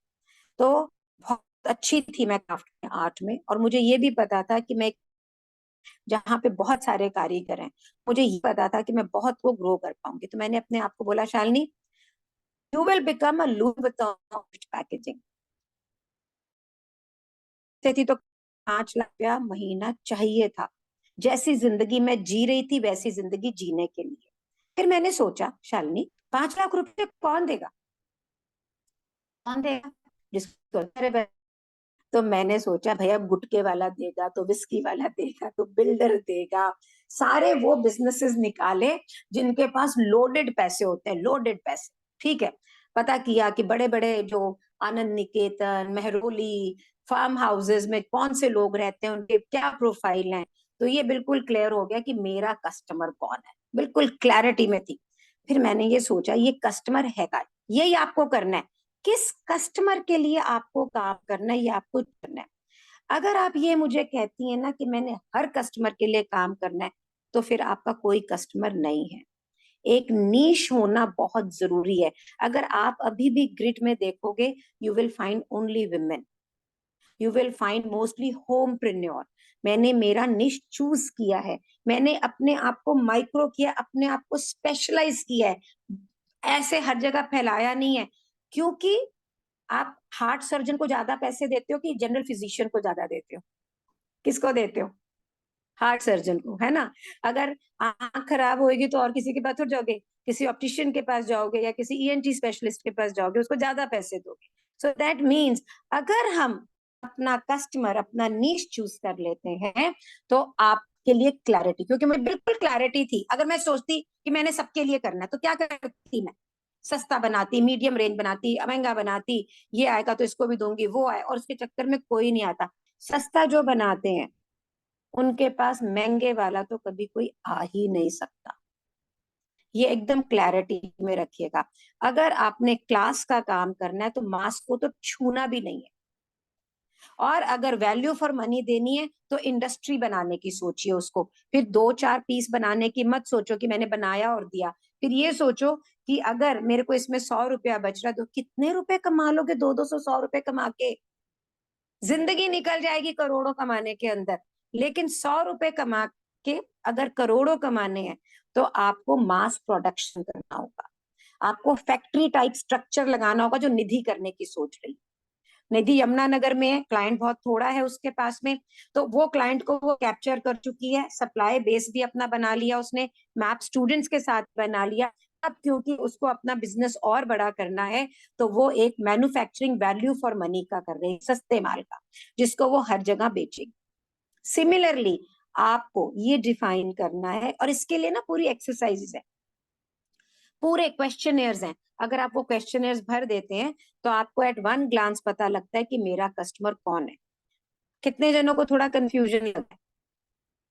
तो बहुत अच्छी थी मैं क्राफ्ट में, आर्ट में, और मुझे ये भी पता था कि मैं जहाँ पे बहुत सारे कारीगर हैं, मुझे ये पता था कि मैं बहुत को ग्रो कर पाऊंगी. तो मैंने अपने आप को बोला, Shalini you will become a Louis Vuitton packaging. थी तो 5 लाख रुपया महीना चाहिए था. जैसी जिंदगी मैं जी रही थी वैसी जिंदगी जीने के लिए. फिर मैंने सोचा, शालिनी 5 लाख रुपए कौन देगा, कौन देगा, जिसको. तो मैंने सोचा भैया गुटके वाला देगा, तो विस्की वाला देगा, तो बिल्डर देगा. सारे वो बिजनेसेस निकाले जिनके पास लोडेड पैसे होते हैं, लोडेड पैसे. ठीक है. पता किया कि बड़े बड़े जो आनंद निकेतन, मेहरोली, फार्म हाउसेस में कौन से लोग रहते हैं, उनके क्या प्रोफाइल हैं. तो ये बिल्कुल क्लियर हो गया कि मेरा कस्टमर कौन है, बिल्कुल क्लैरिटी में थी. फिर मैंने ये सोचा ये कस्टमर है का, यही आपको करना है. किस कस्टमर के लिए आपको काम करना है, ये आपको करना है. अगर आप ये मुझे कहती हैं ना कि मैंने हर कस्टमर के लिए काम करना है, तो फिर आपका कोई कस्टमर नहीं है. एक नीश होना बहुत जरूरी है. अगर आप अभी भी ग्रिड में देखोगे, you will find only women, you will find mostly homepreneur. मैंने मेरा निश चूज किया है, मैंने अपने आप को माइक्रो किया, अपने आप को स्पेशलाइज किया है. ऐसे हर जगह फैलाया नहीं है. क्योंकि आप हार्ट सर्जन को ज्यादा पैसे देते हो कि जनरल फिजिशियन को ज्यादा देते हो, किसको देते हो, हार्ट सर्जन को, है ना. अगर आंख खराब होगी तो और किसी के पास थोड़ा जाओगे, किसी ऑप्टिशियन के पास जाओगे या किसी ईएनटी स्पेशलिस्ट के पास जाओगे, उसको ज्यादा पैसे दोगे. सो दैट मीन्स अगर हम अपना कस्टमर, अपना नीश चूज कर लेते हैं, तो आपके लिए क्लैरिटी, क्योंकि मुझे बिल्कुल क्लैरिटी थी. अगर मैं सोचती कि मैंने सबके लिए करना है, तो क्या करती मैं, सस्ता बनाती, मीडियम रेंज बनाती, महंगा बनाती, ये आएगा तो इसको भी दूंगी, वो आए, और उसके चक्कर में कोई नहीं आता. सस्ता जो बनाते हैं उनके पास महंगे वाला तो कभी कोई आ ही नहीं सकता. ये एकदम क्लैरिटी में रखिएगा. अगर आपने क्लास का काम करना है तो मास को तो छूना भी नहीं है. और अगर वैल्यू फॉर मनी देनी है तो इंडस्ट्री बनाने की सोचिए उसको. फिर 2-4 पीस बनाने की मत सोचो कि मैंने बनाया और दिया. फिर ये सोचो कि अगर मेरे को इसमें 100 रुपया बच रहा है, तो कितने रुपए कमा लोगे, 200-100 रुपए कमा के. जिंदगी निकल जाएगी करोड़ों कमाने के अंदर. लेकिन 100 रुपए कमा के अगर करोड़ों कमाने हैं, तो आपको मास प्रोडक्शन करना होगा. आपको फैक्ट्री टाइप स्ट्रक्चर लगाना होगा, जो निधि करने की सोच रही. निधि यमुनानगर में है, क्लाइंट बहुत थोड़ा है उसके पास में, तो वो क्लाइंट को वो कैप्चर कर चुकी है. सप्लाई बेस भी अपना बना लिया उसने, मैप स्टूडेंट्स के साथ बना लिया. अब क्योंकि उसको अपना बिजनेस और बड़ा करना है, तो वो एक मैन्युफैक्चरिंग वैल्यू फॉर मनी का कर रही है, सस्ते माल का, जिसको वो हर जगह बेचेगी. सिमिलरली आपको ये डिफाइन करना है, और इसके लिए ना पूरी एक्सरसाइजेस है, पूरे क्वेश्चनर्स हैं. अगर आप वो क्वेश्चनर्स भर देते हैं, तो आपको एट वन ग्लांस पता लगता है कि मेरा कस्टमर कौन है. कितने जनों को थोड़ा कंफ्यूजन लगता है,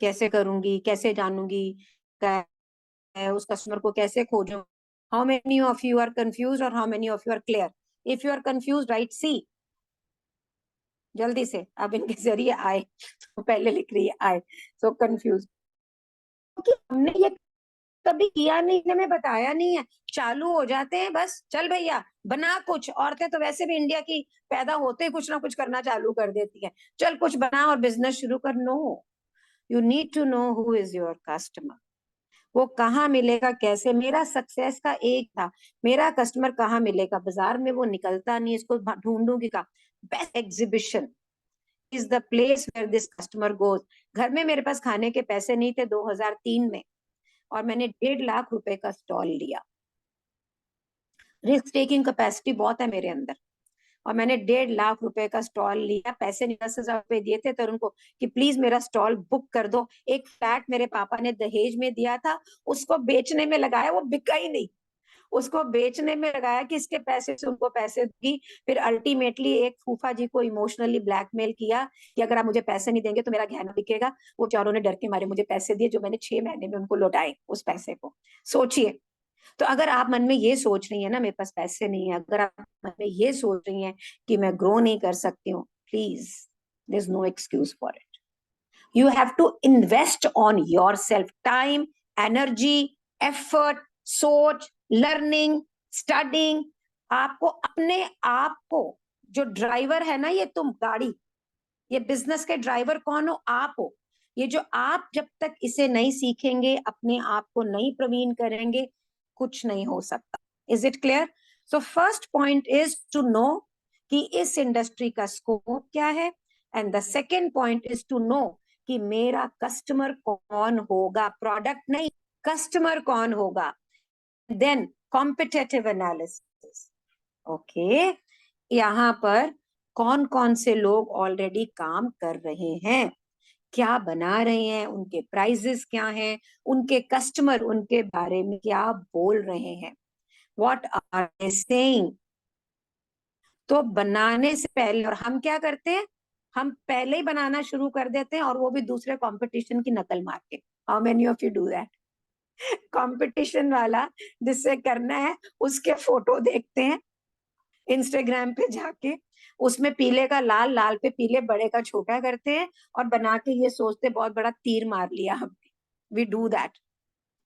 कैसे करूंगी, कैसे जानूंगी, क्या है उस कस्टमर को, कैसे खोजूं. How many of you are confuse और how many of you are clear. If you are confuse, right see, जल्दी से. अब इनके जरिए आए, तो पहले लिख रही है आए, सो कंफ्यूज. क्योंकि हमने ये कभी किया नहीं, हमें बताया नहीं है. चालू हो जाते हैं बस, चल भैया बना कुछ. औरतें तो वैसे भी इंडिया की पैदा होते ही कुछ ना कुछ करना चालू कर देती है. चल कुछ बना और बिजनेस शुरू कर. No, you need to know who is your customer, वो कहाँ मिलेगा, कैसे. मेरा सक्सेस का एक था, मेरा कस्टमर कहाँ मिलेगा, बाजार में वो निकलता नहीं, इसको ढूंढूंगी का. Best exhibition, is the place where this customer goes. घर में मेरे पास खाने के पैसे नहीं थे 2003 में, और मैंने 1.5 लाख रुपए का स्टॉल लिया। रिस्क टेकिंग कैपेसिटी बहुत है मेरे अंदर, और मैंने 1.5 लाख रुपए का स्टॉल लिया। पैसे 10,000 रुपए दिए थे तो उनको कि प्लीज मेरा स्टॉल बुक कर दो। एक फ्लैट मेरे पापा ने दहेज में दिया था, उसको बेचने में लगाया, वो बिका ही नहीं। उसको बेचने में लगाया कि इसके पैसे से उनको पैसे दूंगी। फिर अल्टीमेटली एक फूफा जी को इमोशनली ब्लैकमेल किया कि अगर आप मुझे पैसे नहीं देंगे तो मेरा गहना बिकेगा। वो चारों ने डर के मारे मुझे पैसे दिए, जो मैंने 6 महीने में उनको लौटाए उस पैसे को। सोचिए, तो अगर आप मन में ये सोच रही है ना मेरे पास पैसे नहीं है, अगर आप मन में ये सोच रही हैं कि मैं ग्रो नहीं कर सकती हूँ, please there is no excuse for it. You have to invest on yourself, time, energy, effort, सोच, लर्निंग, स्टडिंग। आपको अपने आप को, जो ड्राइवर है ना, ये तुम गाड़ी, ये बिजनेस के ड्राइवर कौन हो? आप हो। ये जो आप जब तक इसे नहीं सीखेंगे, अपने आप को नहीं प्रवीण करेंगे, कुछ नहीं हो सकता। Is it clear? So first point is to know कि इस इंडस्ट्री का स्कोप क्या है, and the second point is to know कि मेरा कस्टमर कौन होगा, प्रोडक्ट नहीं, कस्टमर कौन होगा। Then competitive analysis. ओके, यहाँ पर कौन कौन से लोग ऑलरेडी काम कर रहे हैं, क्या बना रहे हैं, उनके प्राइजेस क्या हैं, उनके कस्टमर उनके बारे में क्या बोल रहे हैं, व्हाट आर दे सेइंग। तो बनाने से पहले, और हम क्या करते हैं, हम पहले ही बनाना शुरू कर देते हैं, और वो भी दूसरे कंपटीशन की नकल मार के। How many of you do that? Competition वाला जिससे करना है उसके फोटो देखते हैं इंस्टाग्राम पे जाके, उसमें पीले का लाल, लाल पे पीले, बड़े का छोटा करते हैं, और बना के ये सोचते बहुत बड़ा तीर मार लिया हमने। We do that?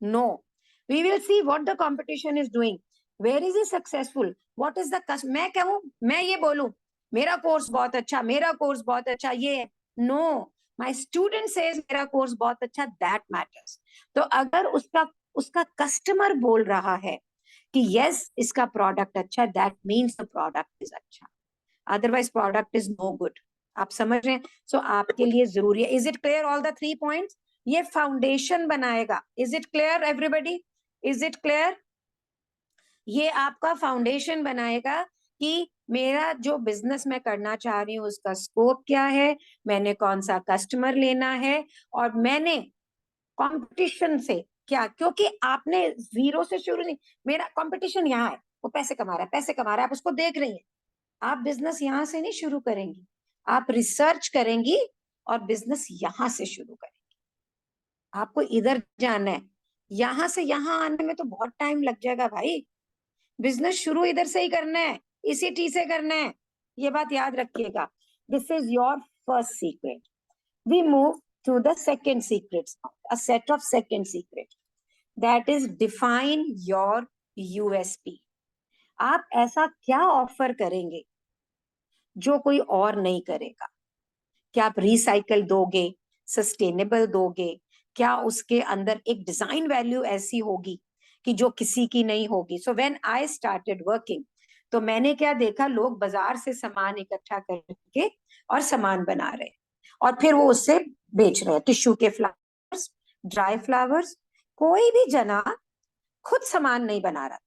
No, we will see what the competition is doing, where is he successful, what is the cost. मैं कहूं, मैं ये बोलूं मेरा कोर्स बहुत अच्छा, मेरा कोर्स बहुत अच्छा, ये नो, माय स्टूडेंट सेज मेरा कोर्स बहुत अच्छा, दैट मैटर्स। तो अगर उसका कस्टमर बोल रहा है कि यस इसका प्रोडक्ट अच्छा, that means the product is अच्छा, otherwise product is no good. आप समझ रहे हैं? सो आपके लिए जरूरी है। Is it clear all the 3 points? ये फाउंडेशन बनाएगा। Is it clear everybody? Is it clear? ये आपका फाउंडेशन बनाएगा कि मेरा जो बिजनेस मैं करना चाह रही हूँ उसका स्कोप क्या है, मैंने कौन सा कस्टमर लेना है, और मैंने कंपटीशन से क्या, क्योंकि आपने जीरो से शुरू नहीं, मेरा कंपटीशन यहाँ है, वो पैसे कमा रहा है, पैसे कमा रहा है, आप उसको देख रही हैं। आप बिजनेस यहाँ से नहीं शुरू करेंगी, आप रिसर्च करेंगी और बिजनेस यहाँ से शुरू करेंगी। आपको इधर जाना है, यहाँ से यहाँ आने में तो बहुत टाइम लग जाएगा भाई। बिजनेस शुरू इधर से ही करना है, इसी टी से करना है, ये बात याद रखिएगा। This is your first secret. We move to the second secrets, a set of second secret, that is define your USP. आप ऐसा क्या ऑफर करेंगे जो कोई और नहीं करेगा? क्या आप रिसाइकल दोगे, सस्टेनेबल दोगे, क्या उसके अंदर एक डिजाइन वैल्यू ऐसी होगी कि जो किसी की नहीं होगी? So when I started working, तो मैंने क्या देखा, लोग बाजार से सामान इकट्ठा करके और सामान बना रहे हैं, और फिर वो उससे बेच रहे हैं। टिश्यू के फ्लावर्स, ड्राई फ्लावर्स, कोई भी जना खुद सामान नहीं बना रहा।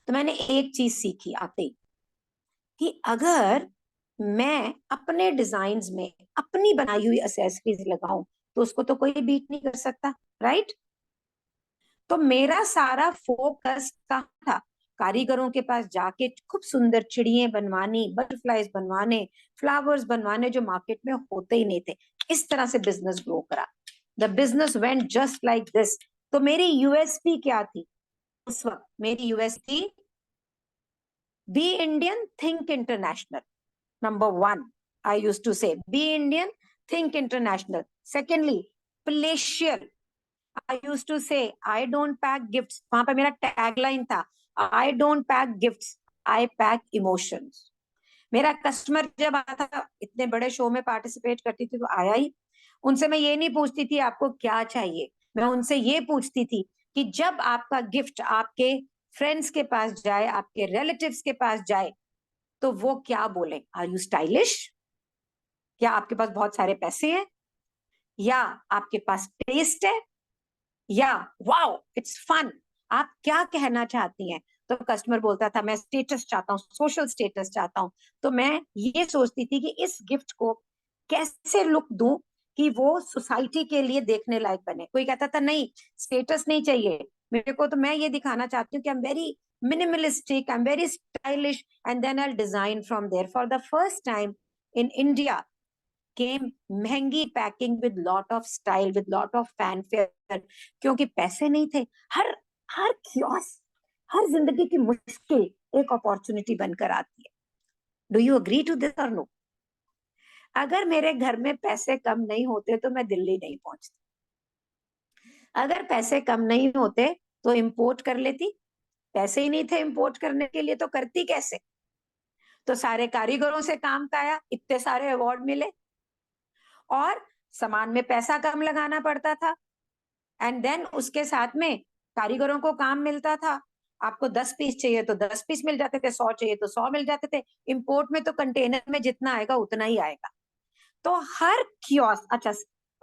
तो मैंने एक चीज सीखी आते ही, कि अगर मैं अपने डिजाइन्स में अपनी बनाई हुई एक्सेसरीज लगाऊं तो उसको तो कोई बीट नहीं कर सकता, राइट? तो मेरा सारा फोकस कहाँ था? कारीगरों के पास जाके खूब सुंदर चिड़िया बनवानी, बटरफ्लाईज बनवाने, फ्लावर्स बनवाने, जो मार्केट में होते ही नहीं थे। इस तरह से बिजनेस ग्रो करा। The business went just like this. तो मेरी यूएसपी क्या थी उस वक्त? मेरी USP, be Indian, think international. Number 1, I used to say, be Indian, think international. Secondly, palatial. I used to say, I don't pack gifts. वहां पे मेरा टैगलाइन था, I don't pack gifts, I pack emotions. मेरा customer जब आता था, इतने बड़े शो में पार्टिसिपेट करती थी तो आया ही, उनसे मैं ये नहीं पूछती थी आपको क्या चाहिए, मैं उनसे ये पूछती थी कि जब आपका गिफ्ट आपके फ्रेंड्स के पास जाए, आपके रिलेटिव्स के पास जाए, तो वो क्या बोले? Are you stylish? क्या आपके पास बहुत सारे पैसे हैं, या आपके पास टेस्ट है, या वाओ इट्स फन? आप क्या कहना चाहती हैं? तो कस्टमर बोलता था मैं स्टेटस चाहता हूँ, सोशल स्टेटस चाहता हूँ। तो मैं ये सोचती थी कि इस गिफ्ट को कैसे लुक दूं कि वो सोसाइटी के लिए देखने लायक बने। कोई कहता था नहीं स्टेटस नहीं चाहिए मेरे को, तो मैं ये दिखाना चाहती हूँ कि I am very minimalistic, I'm very stylish, and then I'll design from there. For the first time in India came महंगी packing with lot of style, with lot of fanfare, क्योंकि पैसे नहीं थे। हर हर कियोस्क, हर जिंदगी की मुश्किल एक अपॉर्चुनिटी बनकर आती है। Do you agree to this और नो? अगर मेरे घर में पैसे कम नहीं होते तो मैं दिल्ली नहीं पहुंचती। अगर पैसे कम नहीं होते तो इंपोर्ट कर लेती। पैसे ही नहीं थे इंपोर्ट करने के लिए तो करती कैसे? तो सारे कारीगरों से काम पाया, इतने सारे अवार्ड मिले, और सामान में पैसा कम लगाना पड़ता था, एंड देन उसके साथ में कारीगरों को काम मिलता था। आपको 10 पीस चाहिए तो 10 पीस मिल जाते थे, 100 चाहिए तो 100 मिल जाते थे। इंपोर्ट में तो कंटेनर में जितना आएगा उतना ही आएगा। तो हर कियोस्क, अच्छा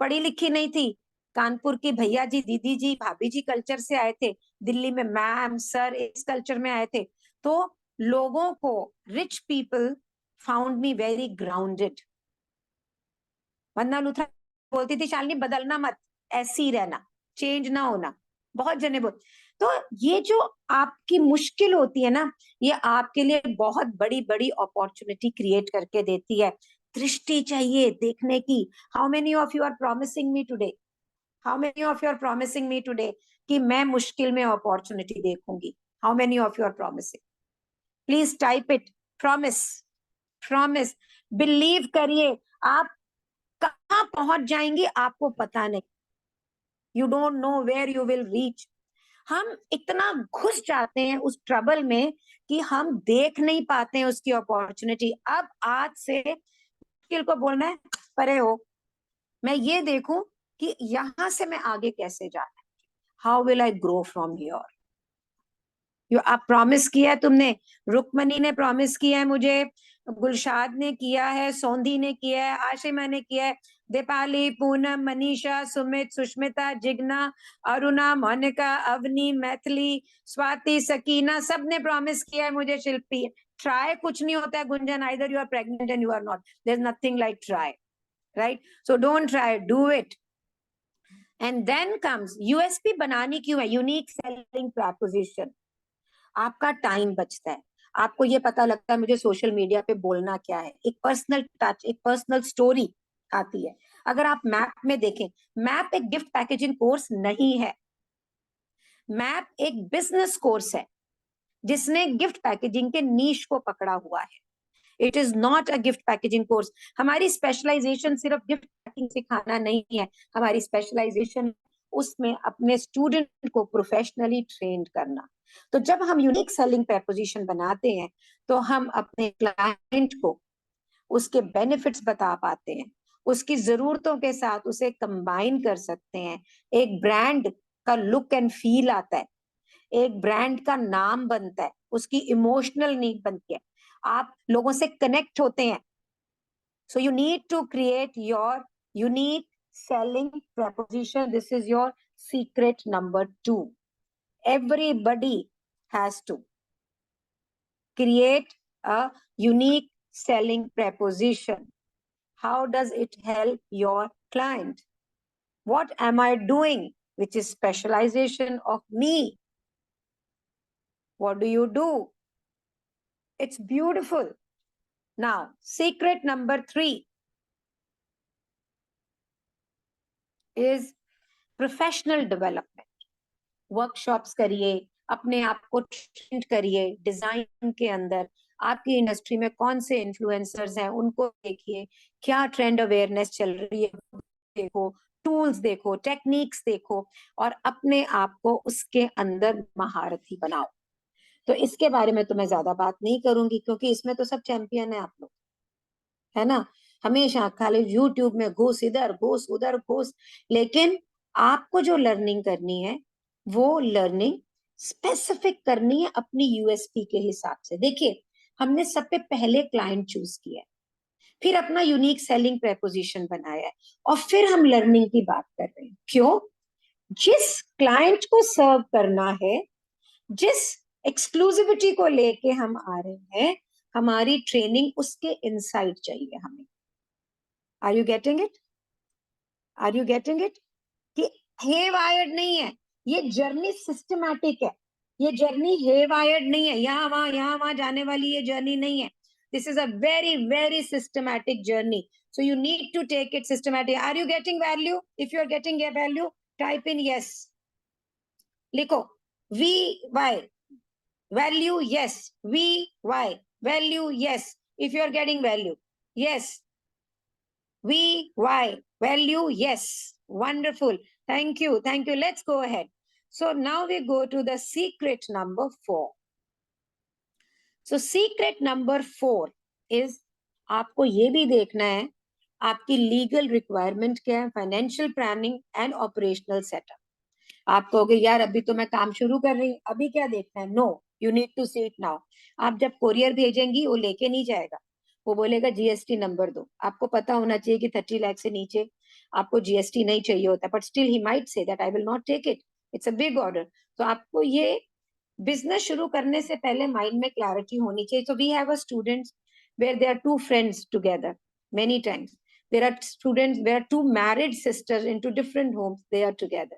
पढ़ी लिखी नहीं थी, कानपुर की भैया जी, दीदी जी, भाभी जी कल्चर से आए थे, दिल्ली में मैम सर इस कल्चर में आए थे। तो लोगों को, rich people found me very grounded. Vandana Luthra बोलती थी शालिनी बदलना मत, ऐसी ही रहना, चेंज ना होना। बहुत जने बोल। तो ये जो आपकी मुश्किल होती है ना, ये आपके लिए बहुत बड़ी बड़ी अपॉर्चुनिटी क्रिएट करके देती है। दृष्टि चाहिए देखने की। How many of you are promising me today? How many of you are promising me today कि मैं मुश्किल में अपॉर्चुनिटी देखूंगी? How many of you are promising? Please type it. Promise, promise. Believe करिए, आप कहां पहुंच जाएंगे आपको पता नहीं। You don't know where you will reach. हम इतना घुस जाते हैं उस ट्रबल में कि हम देख नहीं पाते हैं उसकी अपॉर्चुनिटी। अब आज से मुश्किल को बोलना है परे हो, मैं ये देखूं कि यहां से मैं आगे कैसे जाना है। How will I grow from here? आप प्रॉमिस किया है तुमने, रुक्मणी ने प्रॉमिस किया है मुझे, गुलशाद ने किया है, सौंधी ने किया है, आशिमा ने किया है, दीपाली, पूनम, मनीषा, सुमित, सुष्मिता, जिग्ना, अरुणा, मोनिका, अवनी, मैथिली, स्वाति, सकीना, सब ने प्रॉमिस किया है मुझे। शिल्पी, ट्राई कुछ नहीं होता है Gunjan, either you are pregnant and you are not, there is nothing like try, right? So don't try, do it. And then comes USP बनानी क्यों है? Unique selling proposition. आपका टाइम बचता है, आपको ये पता लगता है मुझे सोशल मीडिया पे बोलना क्या है, एक पर्सनल टच, एक पर्सनल स्टोरी आती है। अगर आप मैप में देखें, मैप एक गिफ्ट पैकेजिंग कोर्स नहीं है, मैप एक बिजनेस कोर्स है जिसने गिफ्ट पैकेजिंग के नीश को पकड़ा हुआ है। It is not a gift packaging course. हमारी स्पेशलाइजेशन सिर्फ गिफ्ट पैकिंग सिखाना नहीं है, हमारी स्पेशलाइजेशन उसमें अपने स्टूडेंट को प्रोफेशनली ट्रेन करना। तो जब हम यूनिक सेलिंग प्रपोजिशन बनाते हैं तो हम अपने क्लाइंट को उसके बेनिफिट्स बता पाते हैं, उसकी जरूरतों के साथ उसे कंबाइन कर सकते हैं। एक ब्रांड का लुक एंड फील आता है, एक ब्रांड का नाम बनता है, उसकी इमोशनल नीड बनती है, आप लोगों से कनेक्ट होते हैं। So you need to create your unique selling proposition. This is your secret number 2. Everybody has to create a unique selling proposition. How does it help your client? What am I doing which is specialization of me? What do you do? It's beautiful. Now, secret number 3 is professional development. Workshops करिए, अपने आप को trend करिए design के अंदर। आपकी industry में कौन से इन्फ्लुएंसर्स हैं उनको देखिए, क्या ट्रेंड अवेयरनेस चल रही है देखो, टूल्स देखो, टेक्निक्स देखो, और अपने आप को उसके अंदर महारथी बनाओ। तो इसके बारे में तो मैं ज्यादा बात नहीं करूंगी क्योंकि इसमें तो सब चैंपियन है आप लोग, है ना? हमेशा खाली यूट्यूब में घुस, इधर घुस, उधर घुस, लेकिन आपको जो लर्निंग करनी है वो लर्निंग स्पेसिफिक करनी है अपनी यूएसपी के हिसाब से। देखिए, हमने सब पे पहले क्लाइंट चूज किया है, फिर अपना यूनिक सेलिंग प्रेपोजिशन बनाया है, और फिर हम लर्निंग की बात कर रहे हैं। क्यों? जिस क्लाइंट को सर्व करना है, जिस एक्सक्लूसिविटी को लेके हम आ रहे हैं, हमारी ट्रेनिंग उसके इनसाइड चाहिए हमें। Are you getting it? Are you getting it? कि हे वायर्ड नहीं है, ये जर्नी सिस्टमैटिक है, ये जर्नी हे वायर्ड नहीं है, यहाँ वहां जाने वाली ये जर्नी नहीं है। This is a very very systematic journey, so you need to take it systematic. Are you getting value? If you are getting a value, type in yes. लिखो VY value, yes. VY value, yes. If you are getting value, yes. VY value, yes. Wonderful. Thank you. Thank you. Let's go ahead. So now we go to the secret number 4. So secret number 4 is, आपको ये भी देखना है आपकी legal requirement क्या है, financial planning and operational setup. आप कहोगे यार अभी तो मैं काम शुरू कर रही हूँ, अभी क्या देखना है? No, you need to see it now. आप जब कोरियर भेजेंगी वो लेके नहीं जाएगा, वो बोलेगा जीएसटी नंबर दो। आपको पता होना चाहिए कि 30 लाख से नीचे आपको जीएसटी नहीं चाहिए होता, but still he might say that I will not take it, it's a big order. तो आपको ये बिजनेस शुरू करने से पहले माइंड में क्लैरिटी होनी चाहिए। So we have a students where there are two friends together. Many times there are students where two married sisters into different homes, they are together.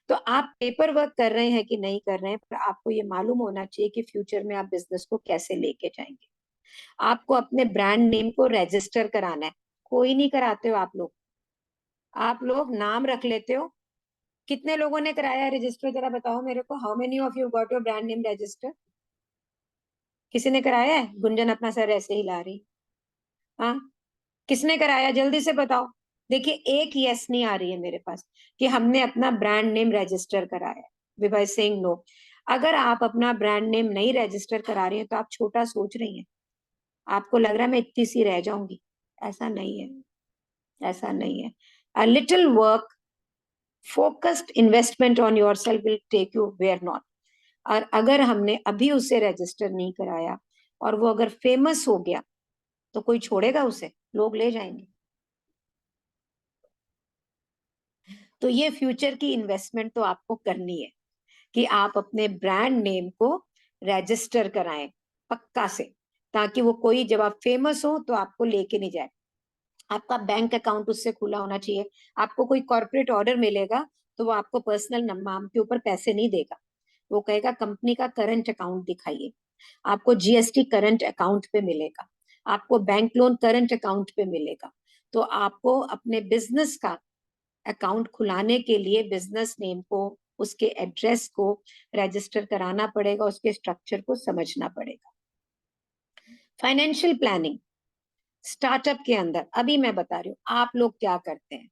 तो आप पेपर वर्क कर रहे हैं कि नहीं कर रहे हैं, पर आपको ये मालूम होना चाहिए कि फ्यूचर में आप बिजनेस को कैसे लेके जाएंगे। आपको अपने ब्रांड नेम को रजिस्टर कराना है। कोई नहीं कराते हो आप लोग नाम रख लेते हो। कितने लोगों ने कराया रजिस्टर? जरा बताओ मेरे को, how many of you got your brand name register? किसी ने कराया है? गुंजन अपना सर ऐसे ही ला रही। हाँ, किसने कराया? जल्दी से बताओ। देखिए एक यस नहीं आ रही है मेरे पास कि हमने अपना ब्रांड नेम रजिस्टर कराया। विभा सिंह नो। अगर आप अपना ब्रांड नेम नहीं रजिस्टर करा रही हैं तो आप छोटा सोच रही हैं। आपको लग रहा है मैं इतनी सी रह जाऊंगी, ऐसा नहीं है, ऐसा नहीं है। A little work, focused investment on yourself will take you where not. और अगर हमने अभी उसे रजिस्टर नहीं कराया और वो अगर फेमस हो गया तो कोई छोड़ेगा उसे? लोग ले जाएंगे। तो ये फ्यूचर की इन्वेस्टमेंट तो आपको करनी है कि आप अपने ब्रांड नेम को रजिस्टर कराएं पक्का से, ताकि वो कोई जब आप फेमस हो तो आपको लेके नहीं जाए। आपका बैंक अकाउंट उससे खुला होना चाहिए। आपको कोई कॉर्पोरेट ऑर्डर मिलेगा तो वो आपको पर्सनल नाम के ऊपर पैसे नहीं देगा, वो कहेगा कंपनी का करंट अकाउंट दिखाइए। आपको जीएसटी करंट अकाउंट पे मिलेगा, आपको बैंक लोन करंट अकाउंट पे मिलेगा। तो आपको अपने बिजनेस का अकाउंट खुलाने के लिए बिजनेस नेम को, उसके एड्रेस को रजिस्टर कराना पड़ेगा, उसके स्ट्रक्चर को समझना पड़ेगा। फाइनेंशियल प्लानिंग स्टार्टअप के अंदर, अभी मैं बता रही हूँ आप लोग क्या करते हैं।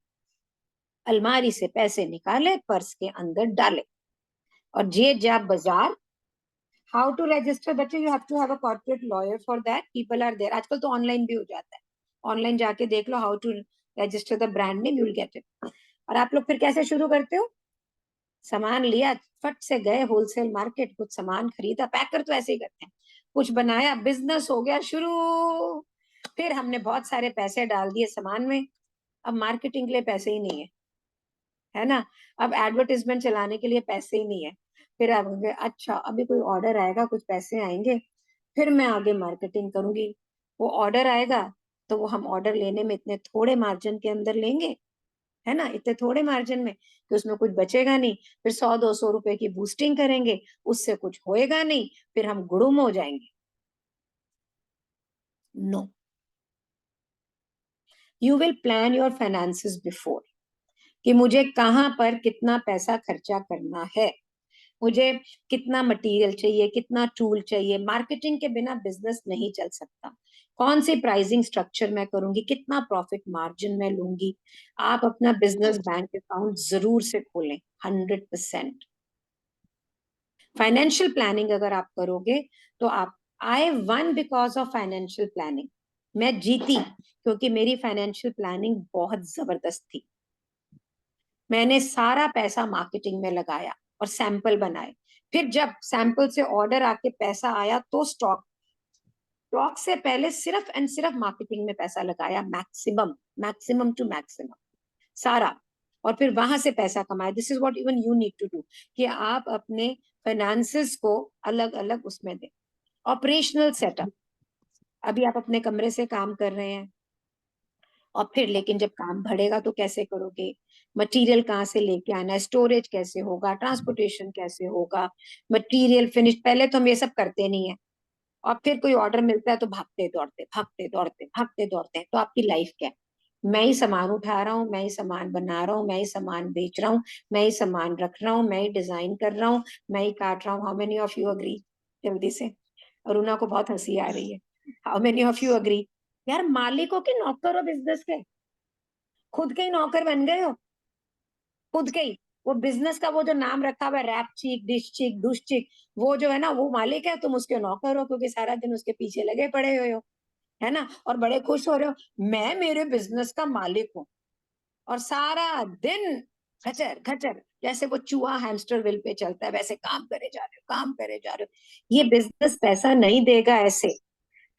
अलमारी से पैसे निकाले, पर्स के अंदर डाले और जे जा बाजार। हाउ टू रजिस्टर बच्चे? You have to have a corporate lawyer for that, people are there. आजकल तो ऑनलाइन भी हो जाता है, ऑनलाइन जाके देख लो how to register the brand name, you will get it. और आप लोग फिर कैसे शुरू करते हो? सामान लिया, फट से गए होलसेल मार्केट, कुछ सामान खरीदा, पैकर तो ऐसे ही करते हैं, कुछ बनाया, बिजनेस हो गया शुरू। फिर हमने बहुत सारे पैसे डाल दिए सामान में, अब मार्केटिंग के लिए पैसे ही नहीं है ना? अब एडवर्टाइजमेंट चलाने के लिए पैसे ही नहीं है। फिर आप कहोगे अच्छा अभी कोई ऑर्डर आएगा, कुछ पैसे आएंगे, फिर मैं आगे मार्केटिंग करूंगी। वो ऑर्डर आएगा तो वो हम ऑर्डर लेने में इतने थोड़े मार्जिन के अंदर लेंगे, है ना, इतने थोड़े मार्जिन में कि उसमें कुछ बचेगा नहीं। फिर 100-200 रुपए की बूस्टिंग करेंगे, उससे कुछ होएगा नहीं, फिर हम गुड़ुम हो जाएंगे। No, you will plan your finances before, कि मुझे कहां पर कितना पैसा खर्चा करना है, मुझे कितना मटेरियल चाहिए, कितना टूल चाहिए। मार्केटिंग के बिना बिजनेस नहीं चल सकता। कौन सी प्राइसिंग स्ट्रक्चर मैं करूंगी, कितना प्रॉफिट मार्जिन मैं लूंगी। आप अपना बिजनेस बैंक अकाउंट जरूर से खोलें, 100%। फाइनेंशियल प्लानिंग अगर आप करोगे तो आप, I one because of financial planning, मैं जीती क्योंकि मेरी फाइनेंशियल प्लानिंग बहुत जबरदस्त थी। मैंने सारा पैसा मार्केटिंग में लगाया और सैंपल बनाए। फिर जब सैंपल से ऑर्डर आके पैसा आया तो स्टॉक स्टॉक से पहले सिर्फ एंड सिर्फ मार्केटिंग में पैसा लगाया, मैक्सिमम टू मैक्सिमम सारा, और फिर वहां से पैसा कमाया. This is what even you need to do, कि आप अपने फाइनेंसेस को अलग अलग उसमें दें. ऑपरेशनल सेटअप, अभी आप अपने कमरे से काम कर रहे हैं, और फिर लेकिन जब काम बढ़ेगा तो कैसे करोगे, मटेरियल कहाँ से लेके आना है, स्टोरेज कैसे होगा, ट्रांसपोर्टेशन कैसे होगा, मटेरियल फिनिश, पहले तो हम ये सब करते नहीं है, और फिर कोई ऑर्डर मिलता है तो भागते दौड़ते हैं. तो आपकी लाइफ क्या है? मैं ही सामान उठा रहा हूँ, मैं ही सामान बना रहा हूँ, मैं ही सामान बेच रहा हूँ, मैं ही सामान रख रहा हूँ, मैं ही डिजाइन कर रहा हूँ, मैं ही काट रहा हूँ. How many of you agree? जल्दी से. अरुणा को बहुत हंसी आ रही है. How many of you agree? यार मालिकों के नौकर हो बिजनेस के, खुद के ही नौकर बन गए हो, खुद के ही. वो बिजनेस का वो जो नाम रखा हुआ है, रैप चीक, डिश चीक, दुश चीक, वो जो है ना, वो मालिक है, तुम उसके नौकर हो, क्योंकि सारा दिन उसके पीछे लगे पड़े हुए हो, है ना, और बड़े खुश हो रहे हो, मैं मेरे बिजनेस का मालिक हूँ, और सारा दिन खचर खचर जैसे वो चूहा हैमस्टर व्हील पे चलता है वैसे काम करे जा रहे हो, काम करे जा रहे हो. ये बिजनेस पैसा नहीं देगा ऐसे.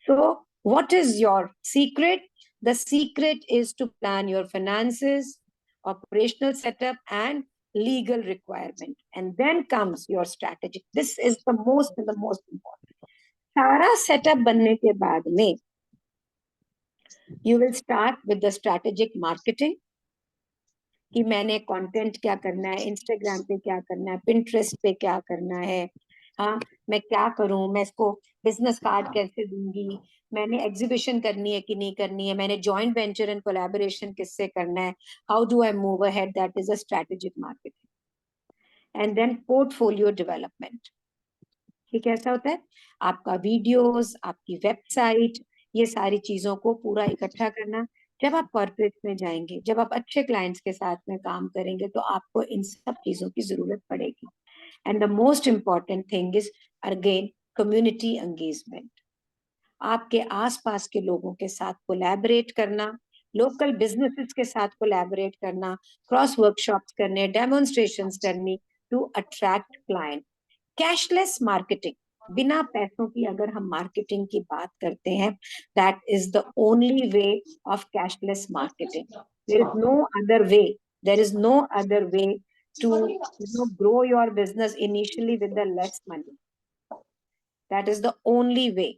So what is your secret? The secret is to plan your finances, operational setup, and legal requirement. And then comes your strategy. This is the most important. सारा setup बनने के बाद में you will start with the strategic marketing, कि मैंने content क्या करना है, इंस्टाग्राम पे क्या करना है, पिंटरेस्ट पे क्या करना है, हाँ मैं क्या करूं, मैं इसको बिजनेस कार्ड कैसे दूंगी, मैंने एग्जीबिशन करनी है कि नहीं करनी है, मैंने जॉइंट वेंचर एंड कोलैबोरेशन किससे करना है, how do I move ahead, that is a strategic marketing. And then portfolio development. ये कैसा होता है? आपका वीडियोस, आपकी वेबसाइट, ये सारी चीजों को पूरा इकट्ठा करना. जब आप कॉर्पोरेट में जाएंगे, जब आप अच्छे क्लाइंट्स के साथ में काम करेंगे, तो आपको इन सब चीजों की जरूरत पड़ेगी. And the most important thing is again community engagement. आपके आसपास के लोगों के साथ कोलैबोरेट करना, लोकल बिजनेसेस के साथ कोलैबोरेट करना, क्रॉस वर्कशॉप्स करने, डेमोन्स्ट्रेशंस करनी, to attract client. Cashless marketing, बिना पैसों की अगर हम मार्केटिंग की बात करते हैं, that is the only way of cashless marketing. There is no other way, there is no other way to grow your business initially with the less money. That is the only way.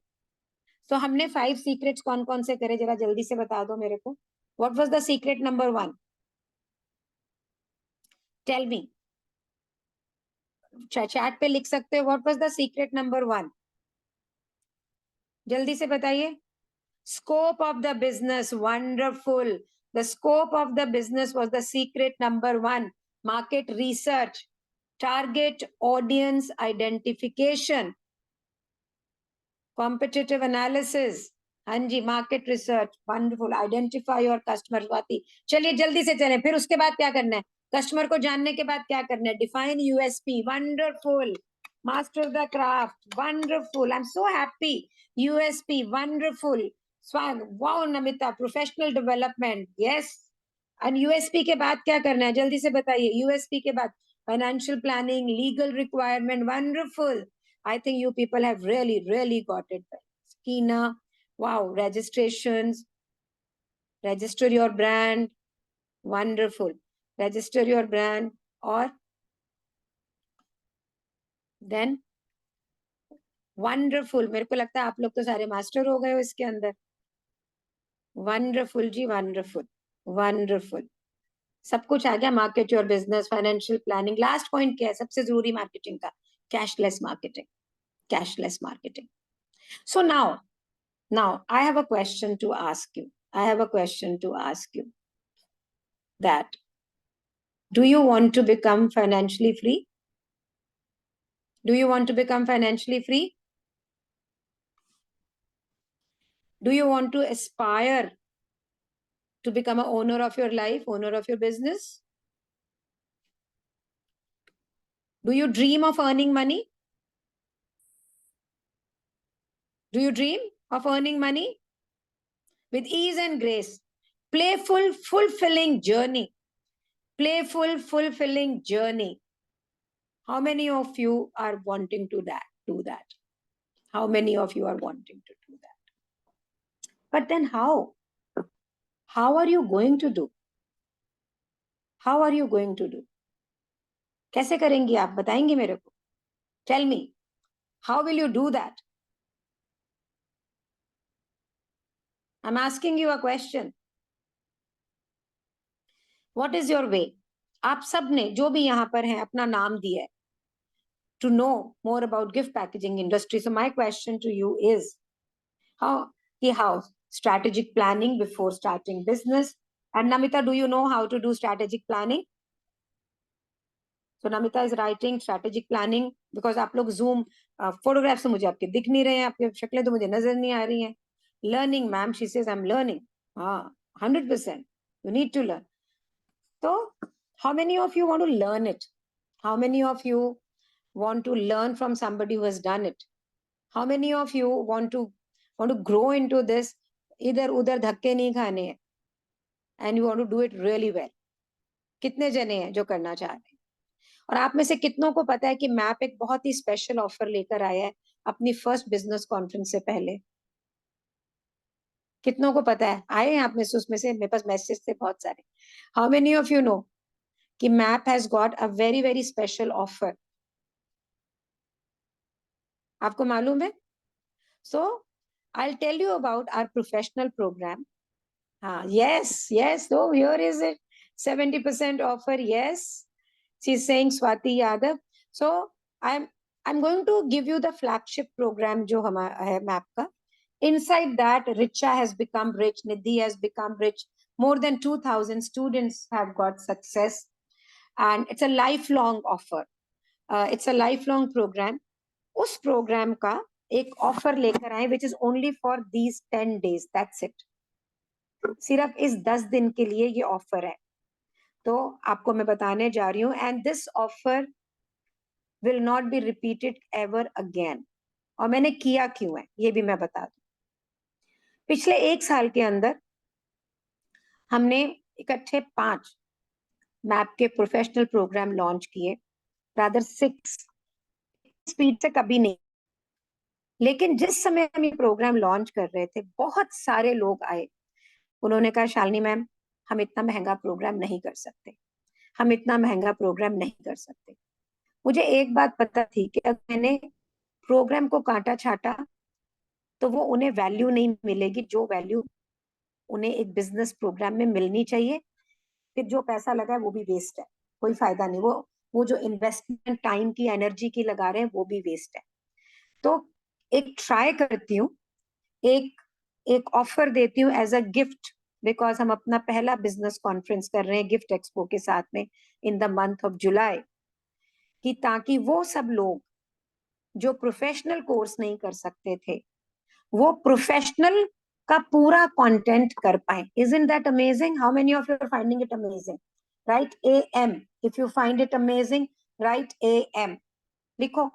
So हमने 5 secrets कौन कौन से करे, जरा जल्दी से बता दो मेरे को. What was the secret number 1? Tell me. Chat पे लिख सकते हो. What was the secret number 1? जल्दी से बताइए. Scope of the business, wonderful. The scope of the business was the secret number 1. Market research, target audience identification, competitive analysis. हाँ जी, market research, wonderful. Identify your customer. Swati, चलिए जल्दी से चलें. फिर उसके बाद क्या करना है? कस्टमर को जानने के बाद क्या करना है? Define USP. Wonderful. Master the craft. Wonderful. I am so happy. USP. Wonderful. Swag. Wow Namita. Professional development. Yes. And USP के बाद क्या करना है? जल्दी से बताइए. यूएसपी के बाद financial planning, legal requirement. Wonderful. I think you people have really got it. Kina, wow, registrations, register your brand, wonderful. Register your brand, or then wonderful. मेरे को लगता है आप लोग तो सारे मास्टर हो गए हो इसके अंदर. Wonderful जी, wonderful. सब कुछ आ गया. Market your business, financial planning. Last point क्या है सबसे जरूरी मार्केटिंग का? Cashless marketing. Cashless marketing. So now I have a question to ask you. That do you want to become financially free? Do you want to become financially free? Do you want to aspire to become an owner of your life, owner of your business? Do you dream of earning money? Do you dream of earning money? With ease and grace. Playful, fulfilling journey. Playful, fulfilling journey. How many of you are wanting to do that? How many of you are wanting to do that? But then how? How are you going to do? How are you going to do? कैसे करेंगी आप? बताएंगे मेरे को? Tell me. How will you do that? I'm asking you a question. What is your way? आप सब ने जो भी यहाँ पर हैं अपना नाम दिया है to know more about gift packaging industry. So my question to you is how strategic planning before starting business. And Namita, do you know how to do strategic planning? So Namita is writing strategic planning because आप लोग Zoom photographs से मुझे आपके दिख नहीं रहे हैं, आपके शक्लें तो मुझे नजर नहीं आ रही हैं. Learning, ma'am, she says I'm learning. 100%. You need to learn. So how many of you want to learn it? How many of you want to learn from somebody who has done it? How many of you want to grow into this? इधर उधर धक्के नहीं खाने हैं. And you want to do it really well. कितने जने हैं जो करना चाह रहे हैं? और आप में से कितनों को पता है कि मैप एक बहुत ही स्पेशल ऑफर लेकर आया है अपनी फर्स्ट बिजनेस कॉन्फ्रेंस से पहले? कितनों को पता है? आए हैं आप में से? उसमें से मेरे पास मैसेज थे बहुत सारे. How many of you know कि map has got a very very special offer? आपको मालूम है? So I tell you about our professional program. हाँ, yes, so here is it. 70% offer. Yes, she's saying Swati Yadav. So I'm going to give you the flagship program जो हमारा है map का. Inside that, Richa has become rich, Nidhi has become rich. More than 2,000 students have got success, and it's a lifelong offer. It's a lifelong program. उस program का एक offer लेकर आए, which is only for these 10 days. That's it. सिर्फ इस 10 दिन के लिए ये ऑफर है. तो आपको मैं बताने जा रही हूँ, and this offer will not be repeated ever again. और मैंने किया क्यों है ये भी मैं बता दूं. पिछले 1 साल के अंदर हमने इकट्ठे 5 मैप के प्रोफेशनल प्रोग्राम लॉन्च किए, रादर 6. स्पीड से कभी नहीं. लेकिन जिस समय हम ये प्रोग्राम लॉन्च कर रहे थे, बहुत सारे लोग आए. उन्होंने कहा शालिनी मैम, हम इतना महंगा प्रोग्राम नहीं कर सकते, हम इतना महंगा प्रोग्राम नहीं कर सकते. मुझे एक बात पता थी कि अगर मैंने प्रोग्राम को काटा छाटा तो वो उन्हें वैल्यू नहीं मिलेगी जो वैल्यू उन्हें एक बिजनेस प्रोग्राम में मिलनी चाहिए. फिर जो पैसा लगा है वो भी वेस्ट है, कोई फायदा नहीं. वो जो इन्वेस्टमेंट टाइम की, एनर्जी की लगा रहे हैं वो भी वेस्ट है. तो एक ट्राई करती हूँ, एक ऑफर देती हूँ एज अ गिफ्ट, बिकॉज हम अपना पहला बिजनेस कॉन्फ्रेंस कर रहे हैं गिफ्ट एक्सपो के साथ में in the month of July, कि ताकि वो सब लोग जो प्रोफेशनल कोर्स नहीं कर सकते थे वो प्रोफेशनल का पूरा कंटेंट कर पाए. Isn't that amazing? How many of you are finding it amazing? Write AM if you find it amazing. Write AM. लिखो.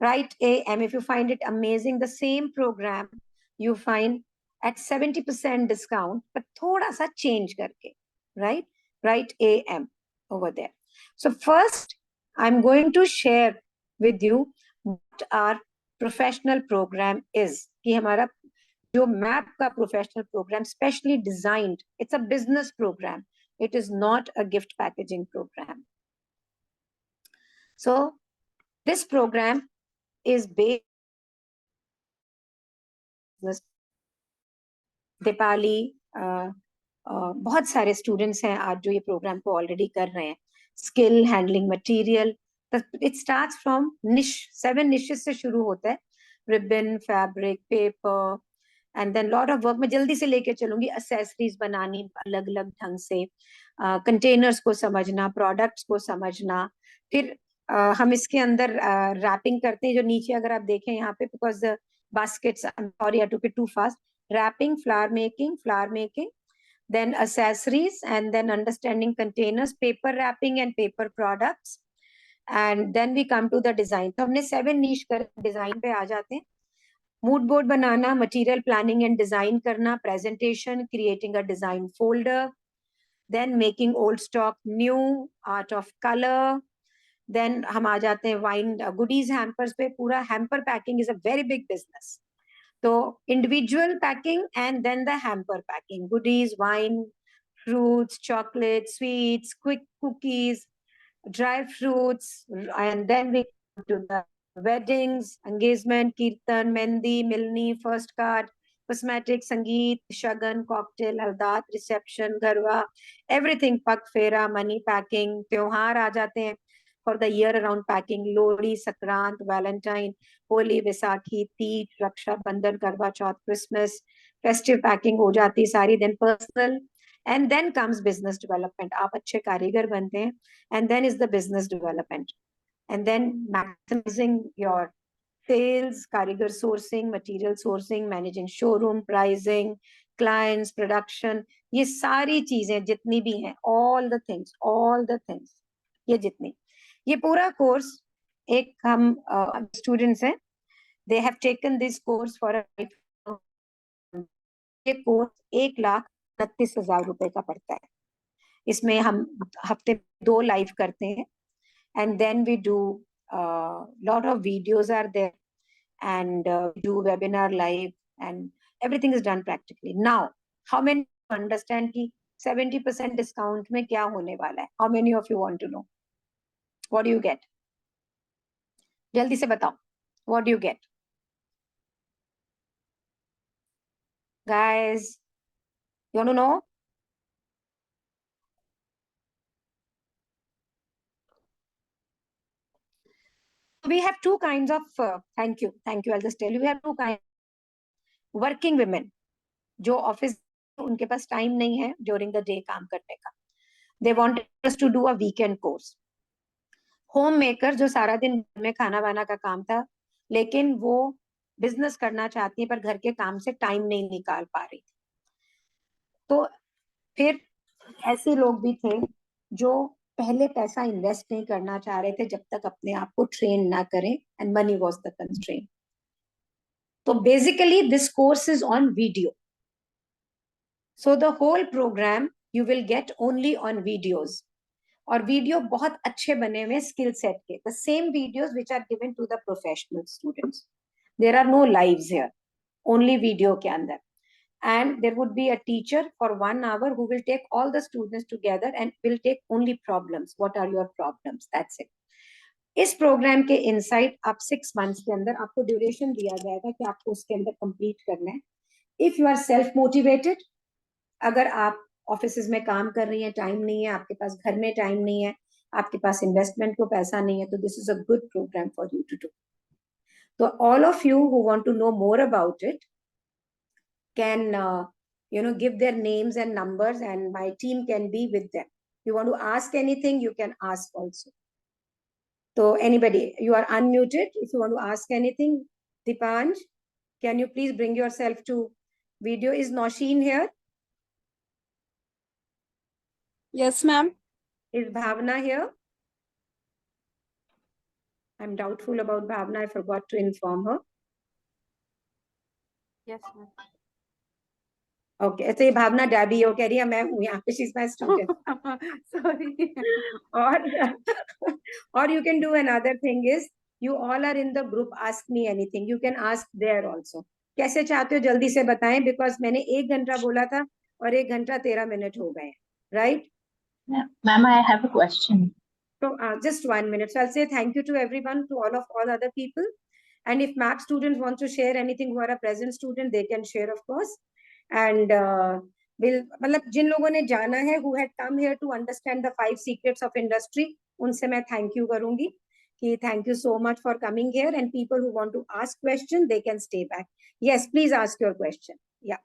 Write AM if you find it amazing. The same program you find at 70% discount, but थोड़ा सा change करके, right? Write AM over there. So first, I'm going to share with you what our professional program is. कि हमारा जो map का professional programme specially designed, it's a business programme, it is not a gift packaging programme. So this programme is based. Deepali, बहुत सारे students हैं आज जो ये प्रोग्राम को ऑलरेडी कर रहे हैं. Skill, handling material, it starts from niche. 7 niches से शुरू होता है. Ribbon, fabric, paper, and then lot of work. मैं जल्दी से लेके चलूंगी. एक्सेसरीज बनानी अलग अलग ढंग से, कंटेनर्स को समझना, प्रोडक्ट्स को समझना. फिर हम इसके अंदर रैपिंग करते हैं, जो नीचे अगर आप देखें यहाँ पे, because the baskets, sorry I took it too fast. Wrapping, flower making, then accessories, and then understanding containers, paper wrapping and paper products, and then we come to the design. तो हमने 7 niche कर design पे आ जाते हैं. Mood board बनाना, material planning and design करना, presentation, creating a design folder, then making old stock new, art of colour. Then हम आ जाते हैं वाइन गुडीज हैम्पर्स पे. पूरा hamper packing is a very big business. So individual packing and then the hamper packing, goodies, wine, fruits, chocolates, sweets, quick cookies, dry fruits, and then we come to the weddings, engagement, kirtan, mehendi, milni, first card, cosmetic, sangeet, shagan, cocktail, haldat, reception, garwa, everything, pak fera, money packing, त्योहार आ जाते हैं for the year around packing, Lodi, Sakrant, Valentine, Holi, Vaisakhi, Teej, Raksha Bandhan, Karwa Chauth, Christmas, festive packing हो जाती सारी, then personal, and then comes business development. आप अच्छे कारीगर बनते हैं, and then is the business development, and then maximizing your sales, कारीगर sourcing, material sourcing, managing showroom, pricing, clients, production, ये सारी चीजें जितनी भी हैं, all the things, ये जितनी, ये पूरा कोर्स एक हम स्टूडेंट्स हैं, they have taken this course for a, ये कोर्स 1,29,000 रुपए का पड़ता है. इसमें हम हफ्ते 2 लाइव करते हैं, and then we do lot of videos are there, and do webinar live, and everything is done practically. Now, how many understand कि 70% discount में क्या होने वाला है? How many of you want to know? What do you get? जल्दी से बताओ. What do you get? Guys, you want to know? We have two kinds of, thank you, I'll just tell you, we have two kinds. Working women, जो office उनके पास time नहीं है during the day काम करने का, they want us to do a weekend course. Home maker जो सारा दिन में खाना वाना का काम था, लेकिन वो बिजनेस करना चाहती है पर घर के काम से टाइम नहीं निकाल पा रही थी, तो फिर ऐसे लोग भी थे जो पहले पैसा इन्वेस्ट नहीं करना चाह रहे थे जब तक अपने आप को ट्रेन ना करें, and money was the constraint. तो basically this course is on video, so the whole programme you will get only on videos, और वीडियो बहुत अच्छे बने हुए स्किल सेट के, the same videos which are given to the professional students. There are no lives here, only video के अंदर. And there would be a teacher for 1 hour who will take all the students together and will take only problems. What are your problems? That's it. इस programme के insight आप 6 months के अंदर आपको duration दिया जाएगा कि आपको उसके अंदर कंप्लीट करना है. If you are self motivated, अगर आप ऑफिस में काम कर रही हैं, टाइम नहीं है आपके पास, घर में टाइम नहीं है, आपके पास इन्वेस्टमेंट को पैसा नहीं है, तो this is a good programme for you to do. तो all of you who want to know more about it can give their names and numbers, and my team can be with them. You want to ask anything, you can ask also. So anybody, you are unmuted. If you want to ask anything, Dipanj, can you please bring yourself to video? Is Nausheen here? Yes, ma'am. Is Bhavna here? I'm doubtful about Bhavna. I forgot to inform her. Yes, ma'am. Okay, तो ये भावना डाबी हो कह रही है मैं हूँ यहाँ पे, she is my student. Sorry. और you can do another thing is, you all are in the group, ask me anything, you can ask there also. कैसे चाहते हो जल्दी से बताएं, बिकॉज मैंने 1 घंटा बोला था और 1 घंटा 13 मिनट हो गए, right? Ma'am, I have a question. So just 1 minute. So I'll say thank you to everyone, to all other people, and if MAP students want to share anything who are a present student, they can share of course. And मतलब जिन लोगों ने जाना है, who had come here to understand the 5 secrets of industry, उनसे मैं thank you करूंगी कि thank you so much for coming here, and people who want to ask questions, they can stay back. Yes, please ask your question. Yeah.